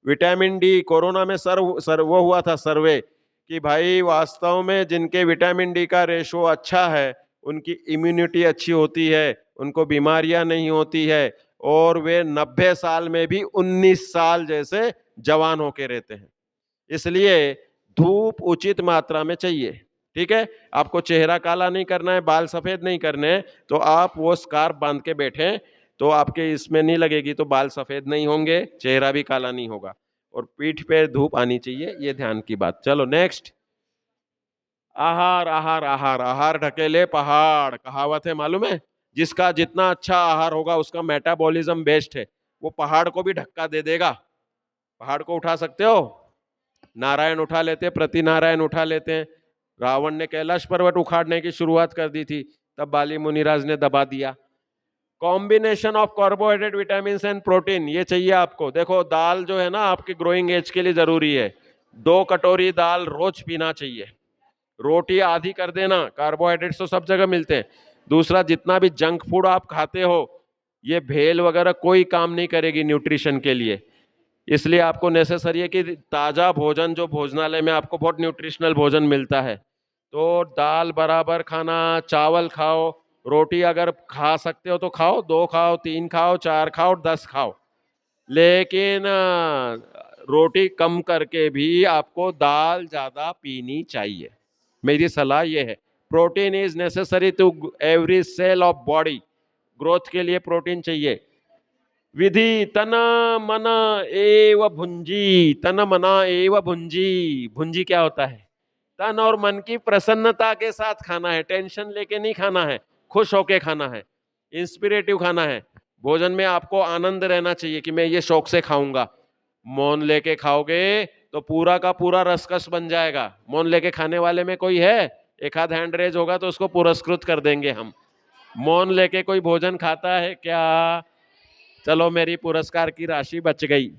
A: विटामिन डी, कोरोना में वो हुआ था सर्वे कि भाई वास्तव में जिनके विटामिन डी का रेशो अच्छा है, उनकी इम्यूनिटी अच्छी होती है, उनको बीमारियां नहीं होती है, और वे 90 साल में भी 19 साल जैसे जवान होके रहते हैं। इसलिए धूप उचित मात्रा में चाहिए, ठीक है। आपको चेहरा काला नहीं करना है, बाल सफेद नहीं करने हैं, तो आप वो स्कार्फ बांध के बैठे तो आपके इसमें नहीं लगेगी, तो बाल सफेद नहीं होंगे, चेहरा भी काला नहीं होगा, और पीठ पे धूप आनी चाहिए, ये ध्यान की बात। चलो नेक्स्ट। आहार आहार आहार आहार ढकेले पहाड़, कहावत है मालूम है। जिसका जितना अच्छा आहार होगा उसका मेटाबॉलिज्म बेस्ट है, वो पहाड़ को भी धक्का दे देगा। पहाड़ को उठा सकते हो, नारायण उठा लेते हैं, प्रति नारायण उठा लेते हैं। रावण ने कैलाश पर्वत उखाड़ने की शुरुआत कर दी थी, तब बाली मुनिराज ने दबा दिया। Combination of carbohydrate, vitamin and protein, ये चाहिए आपको। देखो दाल जो है ना आपके ग्रोइंग एज के लिए जरूरी है, 2 कटोरी दाल रोज पीना चाहिए। रोटी आधी कर देना, कार्बोहाइड्रेट्स तो सब जगह मिलते हैं। दूसरा, जितना भी जंक फूड आप खाते हो, ये भेल वगैरह कोई काम नहीं करेगी न्यूट्रिशन के लिए। इसलिए आपको नेसेसरी है कि ताजा भोजन, जो भोजनालय में आपको बहुत न्यूट्रिशनल भोजन मिलता है, तो दाल बराबर खाना, चावल खाओ, रोटी अगर खा सकते हो तो खाओ, 2 खाओ, 3 खाओ, 4 खाओ, 10 खाओ, लेकिन रोटी कम करके भी आपको दाल ज्यादा पीनी चाहिए। मेरी सलाह ये है, protein is necessary to every cell of body, growth के लिए प्रोटीन चाहिए। विधि तन मन एव भुंजी, तन मना एव भुंजी। भुंजी क्या होता है? तन और मन की प्रसन्नता के साथ खाना है, टेंशन लेके नहीं खाना है, खुश होके खाना है, इंस्पिरेटिव खाना है। भोजन में आपको आनंद रहना चाहिए कि मैं ये शौक से खाऊंगा। मौन लेके खाओगे तो पूरा का पूरा रसकस बन जाएगा। मौन लेके खाने वाले में कोई है? एक आध हैंड रेज होगा तो उसको पुरस्कृत कर देंगे हम। मौन लेके कोई भोजन खाता है क्या? चलो मेरी पुरस्कार की राशि बच गई।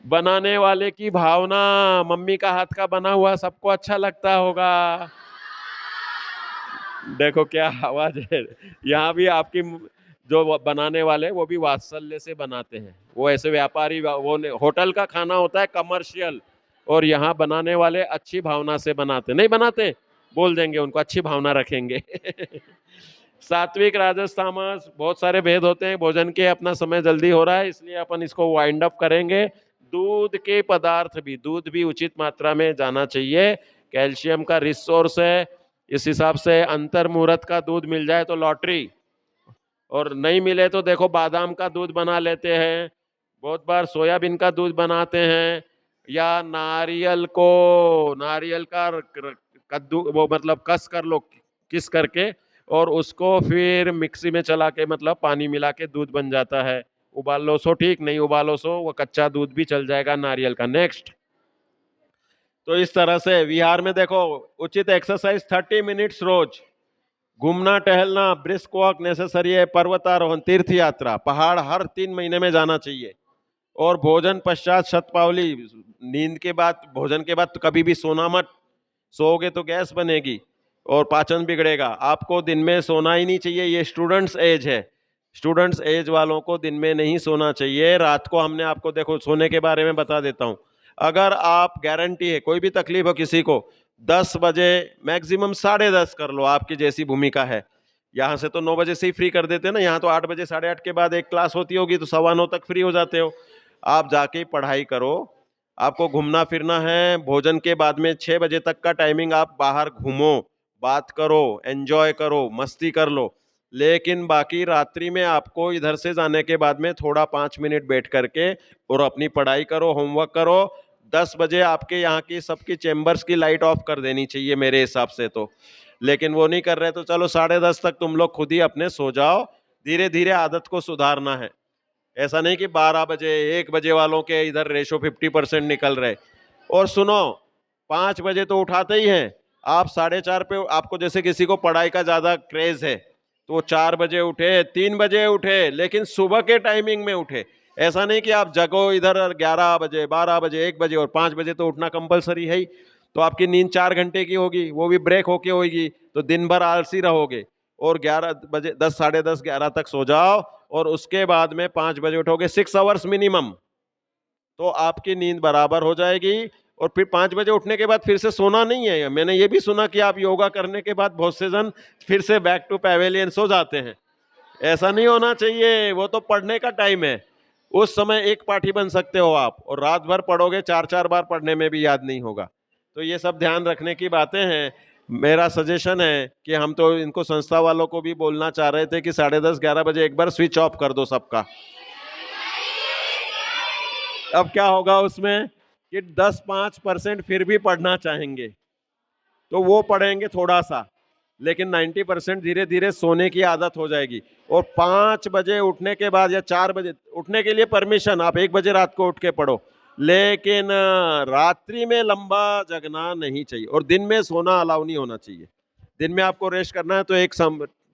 A: बनाने वाले की भावना, मम्मी का हाथ का बना हुआ सबको अच्छा लगता होगा। देखो क्या आवाज है। यहाँ भी आपकी जो बनाने वाले वो भी वात्सल्य से बनाते हैं, वो ऐसे व्यापारी, वो होटल का खाना होता है कमर्शियल, और यहाँ बनाने वाले अच्छी भावना से बनाते। नहीं बनाते, बोल देंगे उनको, अच्छी भावना रखेंगे। सात्विक, राजस, तामस, बहुत सारे भेद होते हैं भोजन के। अपना समय जल्दी हो रहा है इसलिए अपन इसको वाइंड अप करेंगे। दूध के पदार्थ भी, दूध भी उचित मात्रा में जाना चाहिए, कैल्शियम का रिसोर्स है। इस हिसाब से अंतर मुहूर्त का दूध मिल जाए तो लॉटरी, और नहीं मिले तो देखो बादाम का दूध बना लेते हैं, बहुत बार सोयाबीन का दूध बनाते हैं, या नारियल का कद्दू, वो मतलब कस कर लो, किस करके, और उसको फिर मिक्सी में चला के, मतलब पानी मिला के दूध बन जाता है। उबाल लो सो ठीक, नहीं उबालो सो वो कच्चा दूध भी चल जाएगा नारियल का। नेक्स्ट। तो इस तरह से विहार में देखो, उचित एक्सरसाइज 30 मिनट्स रोज, घूमना टहलना, ब्रिस्क वॉक नेसेसरी है, पर्वतारोहण, तीर्थ यात्रा, पहाड़ हर 3 महीने में जाना चाहिए, और भोजन पश्चात शतपावली, नींद के बाद, भोजन के बाद तो कभी भी सोना मत, सोओगे तो गैस बनेगी और पाचन बिगड़ेगा। आपको दिन में सोना ही नहीं चाहिए, ये स्टूडेंट्स एज है, स्टूडेंट्स एज वालों को दिन में नहीं सोना चाहिए। रात को हमने आपको, देखो सोने के बारे में बता देता हूं, अगर आप, गारंटी है कोई भी तकलीफ हो किसी को, 10 बजे मैक्सिमम 10:30 कर लो, आपकी जैसी भूमिका है। यहाँ से तो 9 बजे से ही फ्री कर देते हैं ना, यहाँ तो 8 बजे, 8:30 के बाद एक क्लास होती होगी, तो 9:15 तक फ्री हो जाते हो। आप जाके पढ़ाई करो, आपको घूमना फिरना है। भोजन के बाद में 6 बजे तक का टाइमिंग, आप बाहर घूमो, बात करो, एंजॉय करो, मस्ती कर लो, लेकिन बाकी रात्रि में आपको इधर से जाने के बाद में थोड़ा 5 मिनट बैठ करके और अपनी पढ़ाई करो, होमवर्क करो। 10 बजे आपके यहाँ की सबकी चैम्बर्स की लाइट ऑफ कर देनी चाहिए मेरे हिसाब से तो, लेकिन वो नहीं कर रहे तो चलो 10:30 तक तुम लोग खुद ही अपने सो जाओ। धीरे धीरे आदत को सुधारना है, ऐसा नहीं कि 12 बजे 1 बजे वालों के इधर रेशो 50% निकल रहे। और सुनो, 5 बजे तो उठाते ही हैं आप, 4:30 पे आपको, जैसे किसी को पढ़ाई का ज्यादा क्रेज है तो वो 4 बजे उठे, 3 बजे उठे, लेकिन सुबह के टाइमिंग में उठे। ऐसा नहीं कि आप जगो इधर 11 बजे, 12 बजे, 1 बजे, और 5 बजे तो उठना कंपलसरी है ही, तो आपकी नींद 4 घंटे की होगी, वो भी ब्रेक होके होगी, तो दिन भर आलसी रहोगे। और 11 बजे, 10, 10:30, 11 तक सो जाओ, और उसके बाद में 5 बजे उठोगे, 6 आवर्स मिनिमम, तो आपकी नींद बराबर हो जाएगी। और फिर 5 बजे उठने के बाद फिर से सोना नहीं है। मैंने ये भी सुना कि आप योगा करने के बाद बहुत से जन फिर से बैक टू पैवेलियन सो जाते हैं, ऐसा नहीं होना चाहिए, वो तो पढ़ने का टाइम है। उस समय एक पाठी बन सकते हो आप, और रात भर पढ़ोगे, 4-4 बार पढ़ने में भी याद नहीं होगा। तो ये सब ध्यान रखने की बातें हैं। मेरा सजेशन है कि हम तो इनको संस्था वालों को भी बोलना चाह रहे थे कि 10:30-11 बजे एक बार स्विच ऑफ कर दो सबका। अब क्या होगा उसमें कि 10-5% फिर भी पढ़ना चाहेंगे, तो वो पढ़ेंगे थोड़ा सा, लेकिन 90% धीरे धीरे सोने की आदत हो जाएगी। और 5 बजे उठने के बाद या 4 बजे उठने के लिए परमिशन, आप 1 बजे रात को उठ के पढ़ो, लेकिन रात्रि में लंबा जगना नहीं चाहिए, और दिन में सोना अलाउ नहीं होना चाहिए। दिन में आपको रेस्ट करना है तो एक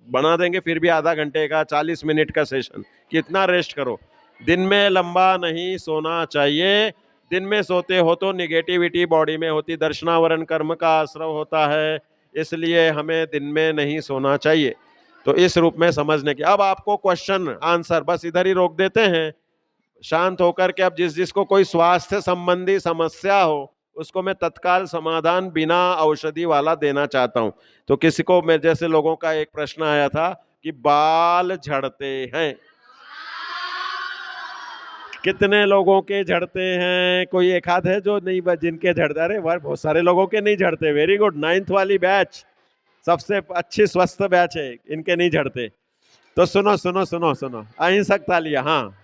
A: बना देंगे, फिर भी आधा घंटे का 40 मिनट का सेशन, कितना रेस्ट करो। दिन में लंबा नहीं सोना चाहिए। दिन में सोते हो तो निगेटिविटी बॉडी में होती, दर्शनावरण कर्म का आश्रव होता है, इसलिए हमें दिन में नहीं सोना चाहिए। तो इस रूप में समझने की, अब आपको क्वेश्चन आंसर बस इधर ही रोक देते हैं, शांत होकर के। अब जिस जिसको कोई स्वास्थ्य संबंधी समस्या हो उसको मैं तत्काल समाधान बिना औषधि वाला देना चाहता हूं। तो किसी को, मैं जैसे लोगों का एक प्रश्न आया था कि बाल झड़ते हैं, कितने लोगों के झड़ते हैं? कोई एक आध है जो नहीं, जिनके झड़ते? अरे वाह, बहुत सारे लोगों के नहीं झड़ते। वेरी गुड, 9th वाली बैच सबसे अच्छी स्वस्थ बैच है, इनके नहीं झड़ते। तो सुनो सुनो सुनो सुनो, अहिंसक तालियां। हाँ,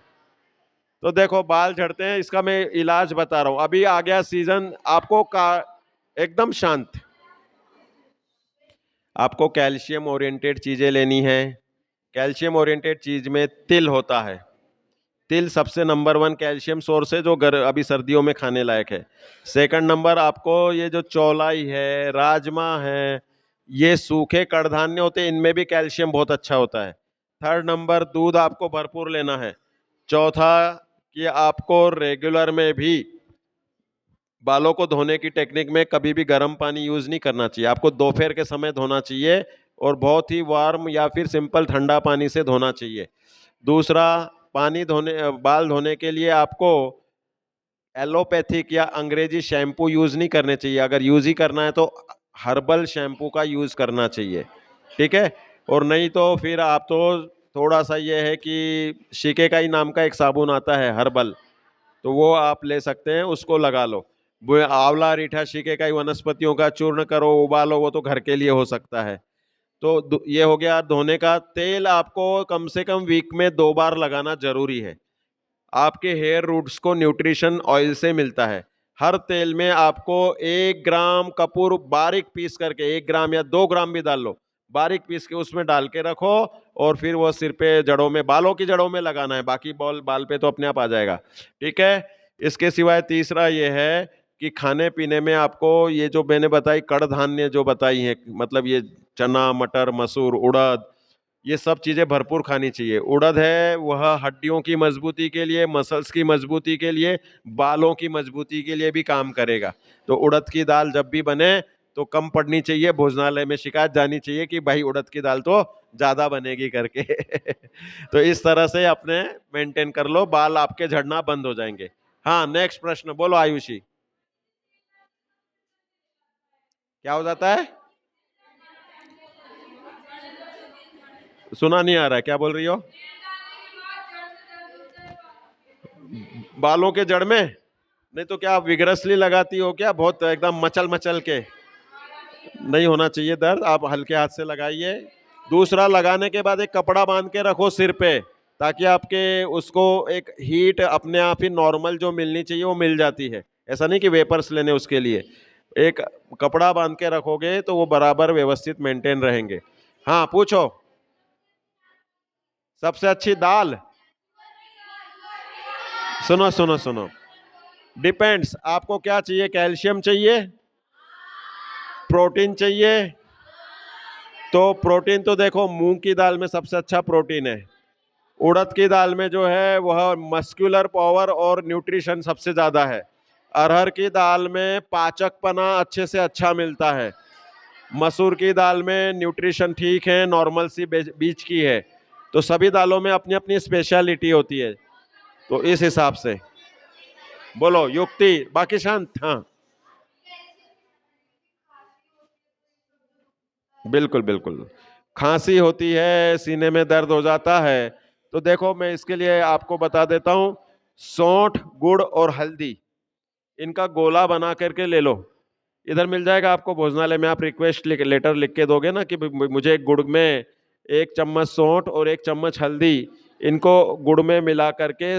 A: तो देखो बाल झड़ते हैं, इसका मैं इलाज बता रहा हूं। अभी आ गया सीजन, आपको का एकदम शांत, आपको कैल्शियम ओरिएंटेड चीजें लेनी है। कैल्शियम ओरिएंटेड चीज में तिल होता है। तिल सबसे नंबर 1 कैल्शियम सोर्स है, जो अभी सर्दियों में खाने लायक है। सेकंड नंबर आपको ये जो चौलाई है, राजमा है, ये सूखे कड़धान्य होते हैं, इनमें भी कैल्शियम बहुत अच्छा होता है। थर्ड नंबर, दूध आपको भरपूर लेना है। चौथा कि आपको रेगुलर में भी बालों को धोने की टेक्निक में कभी भी गर्म पानी यूज नहीं करना चाहिए, आपको दोपहर के समय धोना चाहिए, और बहुत ही वार्म या फिर सिंपल ठंडा पानी से धोना चाहिए। दूसरा, पानी धोने, बाल धोने के लिए आपको एलोपैथिक या अंग्रेजी शैम्पू यूज नहीं करने चाहिए। अगर यूज ही करना है तो हर्बल शैम्पू का यूज करना चाहिए, ठीक है। और नहीं तो फिर आप तो थोड़ा सा ये है कि शिकेकाई नाम का एक साबुन आता है हर्बल, तो वो आप ले सकते हैं, उसको लगा लो। वो आंवला, रीठा, शिकेकाई वनस्पतियों का चूर्ण करो, उबालो, वो तो घर के लिए हो सकता है। तो ये हो गया धोने का। तेल आपको कम से कम वीक में 2 बार लगाना जरूरी है। आपके हेयर रूट्स को न्यूट्रिशन ऑयल से मिलता है। हर तेल में आपको 1 ग्राम कपूर बारीक पीस करके, 1 ग्राम या 2 ग्राम भी डाल लो, बारीक पीस के उसमें डाल के रखो, और फिर वो सिर पे, जड़ों में, बालों की जड़ों में लगाना है, बाकी बाल पे तो अपने आप आ जाएगा, ठीक है। इसके सिवाय तीसरा ये है कि खाने पीने में आपको ये जो मैंने बताई कड़धान्य जो बताई है, मतलब ये चना, मटर, मसूर, उड़द, ये सब चीजें भरपूर खानी चाहिए। उड़द है वह हड्डियों की मजबूती के लिए, मसल्स की मजबूती के लिए, बालों की मजबूती के लिए भी काम करेगा। तो उड़द की दाल जब भी बने तो कम पड़नी चाहिए, भोजनालय में शिकायत जानी चाहिए कि भाई उड़द की दाल तो ज्यादा बनेगी करके। तो इस तरह से अपने मेंटेन कर लो, बाल आपके झड़ना बंद हो जाएंगे। हाँ, नेक्स्ट प्रश्न बोलो आयुषी, क्या हो जाता है? सुना नहीं आ रहा है, क्या बोल रही हो? बालों के जड़ में? नहीं तो क्या आप विग्रसली लगाती हो क्या, बहुत एकदम मचल मचल के? नहीं होना चाहिए दर्द, आप हल्के हाथ से लगाइए। दूसरा, लगाने के बाद एक कपड़ा बांध के रखो सिर पे, ताकि आपके उसको एक हीट अपने आप ही नॉर्मल जो मिलनी चाहिए वो मिल जाती है। ऐसा नहीं कि वेपर्स लेने, उसके लिए एक कपड़ा बांध के रखोगे तो वो बराबर व्यवस्थित मेंटेन रहेंगे। हाँ पूछो, सबसे अच्छी दाल? सुनो सुनो सुनो, डिपेंड्स, आपको क्या चाहिए? कैल्शियम चाहिए, प्रोटीन चाहिए? तो प्रोटीन तो देखो, मूंग की दाल में सबसे अच्छा प्रोटीन है। उड़द की दाल में जो है वह मस्कुलर पावर और न्यूट्रिशन सबसे ज्यादा है। अरहर की दाल में पाचकपना अच्छे से अच्छा मिलता है। मसूर की दाल में न्यूट्रिशन ठीक है, नॉर्मल सी बीच की है। तो सभी दालों में अपनी अपनी स्पेशलिटी होती है, तो इस हिसाब से बोलो युक्ति, बाकी शांत। हाँ बिल्कुल बिल्कुल, खांसी होती है, सीने में दर्द हो जाता है, तो देखो मैं इसके लिए आपको बता देता हूं, सौंठ, गुड़ और हल्दी इनका गोला बना करके ले लो। इधर मिल जाएगा आपको भोजनालय में। आप रिक्वेस्ट लेटर लिख के दोगे ना कि मुझे गुड़ में 1 चम्मच सौंठ और 1 चम्मच हल्दी, इनको गुड़ में मिला करके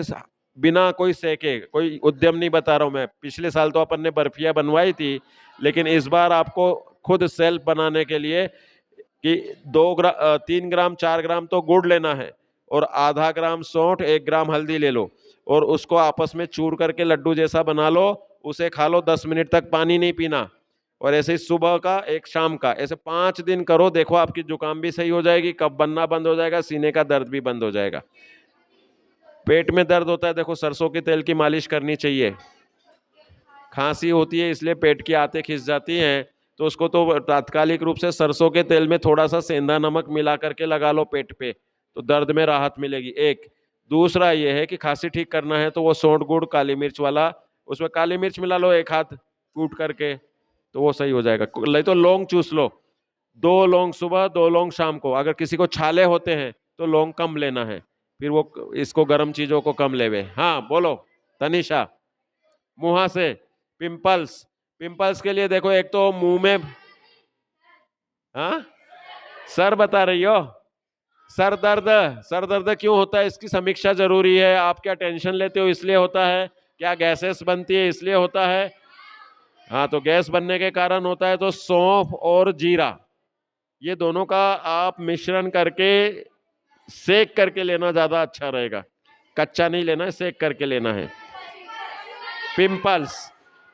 A: बिना कोई सेके, कोई उद्यम नहीं बता रहा हूं मैं, पिछले साल तो अपन ने बर्फियां बनवाई थी, लेकिन इस बार आपको खुद सेल्फ बनाने के लिए कि 3 ग्राम 4 ग्राम तो गुड़ लेना है और आधा ग्राम सौंठ 1 ग्राम हल्दी ले लो और उसको आपस में चूर करके लड्डू जैसा बना लो, उसे खा लो। 10 मिनट तक पानी नहीं पीना, और ऐसे ही सुबह का एक शाम का, ऐसे 5 दिन करो, देखो आपकी जुकाम भी सही हो जाएगी, कफ बनना बंद हो जाएगा, सीने का दर्द भी बंद हो जाएगा। पेट में दर्द होता है, देखो सरसों के तेल की मालिश करनी चाहिए। खांसी होती है इसलिए पेट की आंतें खिंच जाती हैं, तो उसको तो तात्कालिक रूप से सरसों के तेल में थोड़ा सा सेंधा नमक मिला करके लगा लो पेट पे, तो दर्द में राहत मिलेगी। एक दूसरा ये है कि खांसी ठीक करना है तो वो सौंठ गुड़ काली मिर्च वाला, उसमें काली मिर्च मिला लो 1 हाथ कूट करके, तो वो सही हो जाएगा। नहीं तो लौंग चूस लो, 2 लौंग सुबह 2 लौंग शाम को। अगर किसी को छाले होते हैं तो लौंग कम लेना है, फिर वो इसको गर्म चीजों को कम लेवे। हाँ बोलो तनिषा। मुंह से पिंपल्स, पिंपल्स के लिए देखो, एक तो मुंह में, हाँ सर बता रही हो, सर दर्द, सर दर्द क्यों होता है इसकी समीक्षा जरूरी है। आप क्या टेंशन लेते हो इसलिए होता है, क्या गैसेस बनती है इसलिए होता है? हाँ, तो गैस बनने के कारण होता है, तो सौंफ और जीरा ये दोनों का आप मिश्रण करके सेक करके लेना ज्यादा अच्छा रहेगा। कच्चा नहीं लेना है, सेक करके लेना है। पिंपल्स,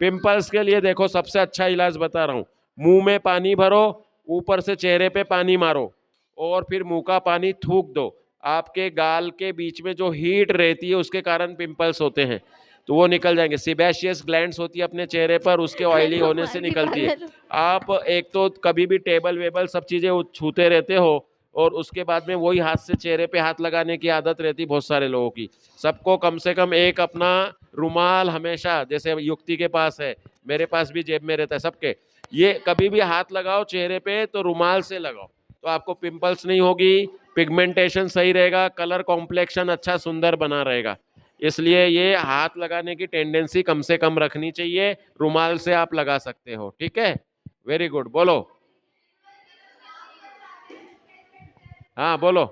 A: पिंपल्स के लिए देखो सबसे अच्छा इलाज बता रहा हूं, मुंह में पानी भरो, ऊपर से चेहरे पे पानी मारो और फिर मुंह का पानी थूक दो। आपके गाल के बीच में जो हीट रहती है उसके कारण पिंपल्स होते हैं, तो वो निकल जाएंगे। सिबेशियस ग्लैंड्स होती है अपने चेहरे पर, उसके ऑयली होने से निकलती है। आप एक तो कभी भी टेबल वेबल सब चीजें छूते रहते हो और उसके बाद में वही हाथ से चेहरे पे हाथ लगाने की आदत रहती बहुत सारे लोगों की। सबको कम से कम एक अपना रुमाल हमेशा, जैसे युक्ति के पास है, मेरे पास भी जेब में रहता है, सबके, ये कभी भी हाथ लगाओ चेहरे पे तो रुमाल से लगाओ, तो आपको पिंपल्स नहीं होगी, पिगमेंटेशन सही रहेगा, कलर कॉम्प्लेक्शन अच्छा सुंदर बना रहेगा। इसलिए ये हाथ लगाने की टेंडेंसी कम से कम रखनी चाहिए, रुमाल से आप लगा सकते हो। ठीक है, वेरी गुड। बोलो, हाँ बोलो।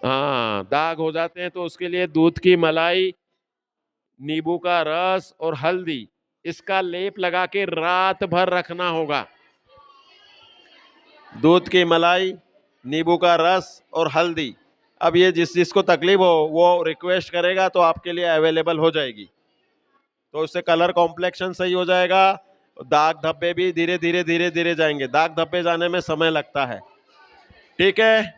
A: हाँ, दाग हो जाते हैं तो उसके लिए दूध की मलाई, नींबू का रस और हल्दी, इसका लेप लगा के रात भर रखना होगा। दूध की मलाई, नींबू का रस और हल्दी। अब ये जिसको तकलीफ हो वो रिक्वेस्ट करेगा तो आपके लिए अवेलेबल हो जाएगी, तो उससे कलर कॉम्प्लेक्शन सही हो जाएगा। दाग धब्बे भी धीरे धीरे धीरे धीरे जाएंगे, दाग धब्बे जाने में समय लगता है। ठीक है,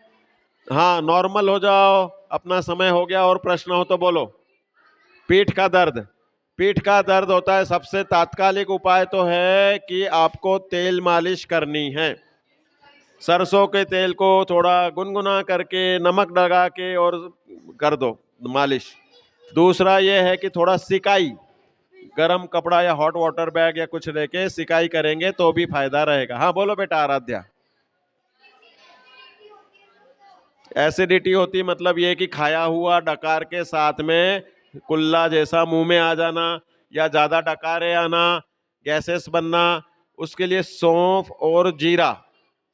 A: हाँ नॉर्मल हो जाओ, अपना समय हो गया। और प्रश्न हो तो बोलो। पीठ का दर्द, पीठ का दर्द होता है, सबसे तात्कालिक उपाय तो है कि आपको तेल मालिश करनी है। सरसों के तेल को थोड़ा गुनगुना करके नमक लगा के और कर दो मालिश। दूसरा ये है कि थोड़ा सिकाई, गरम कपड़ा या हॉट वाटर बैग या कुछ लेके सिकाई करेंगे तो भी फायदा रहेगा। हाँ बोलो बेटा आराध्या। एसिडिटी होती मतलब ये कि खाया हुआ डकार के साथ में कुल्ला जैसा मुंह में आ जाना या ज्यादा डकारे आना, गैसेस बनना, उसके लिए सौंफ और जीरा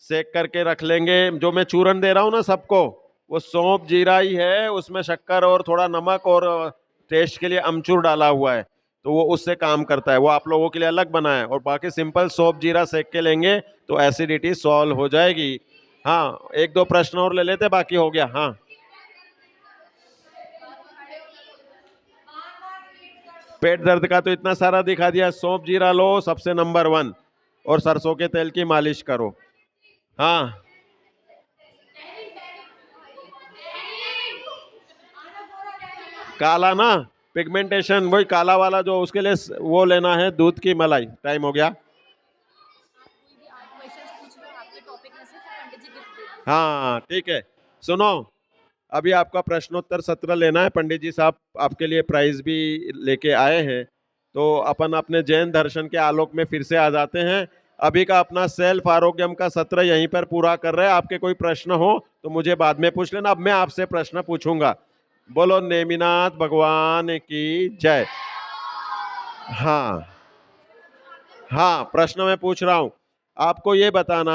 A: सेक करके रख लेंगे। जो मैं चूरन दे रहा हूँ ना सबको, वो सौंफ जीरा ही है, उसमें शक्कर और थोड़ा नमक और टेस्ट के लिए अमचूर डाला हुआ है, तो वो उससे काम करता है, वो आप लोगों के लिए अलग बना है। और बाकी सिंपल सौंफ जीरा सेक के लेंगे तो एसिडिटी सॉल्व हो जाएगी। हाँ, 1-2 प्रश्न और ले लेते, बाकी हो गया। हाँ, पेट दर्द का तो इतना सारा दिखा दिया, सौंफ जीरा लो सबसे नंबर 1 और सरसों के तेल की मालिश करो। हाँ, काला ना, पिगमेंटेशन वही काला वाला जो, उसके लिए वो लेना है दूध की मलाई। टाइम हो गया। हाँ ठीक है, सुनो, अभी आपका प्रश्नोत्तर सत्र लेना है। पंडित जी साहब आपके लिए प्राइज भी लेके आए हैं, तो अपन अपने जैन दर्शन के आलोक में फिर से आ जाते हैं। अभी का अपना सेल्फ आरोग्यम का सत्र यहीं पर पूरा कर रहे हैं। आपके कोई प्रश्न हो तो मुझे बाद में पूछ लेना। अब मैं आपसे प्रश्न पूछूंगा। बोलो नेमिनाथ भगवान की जय। हाँ हाँ, प्रश्न मैं पूछ रहा हूं, आपको ये बताना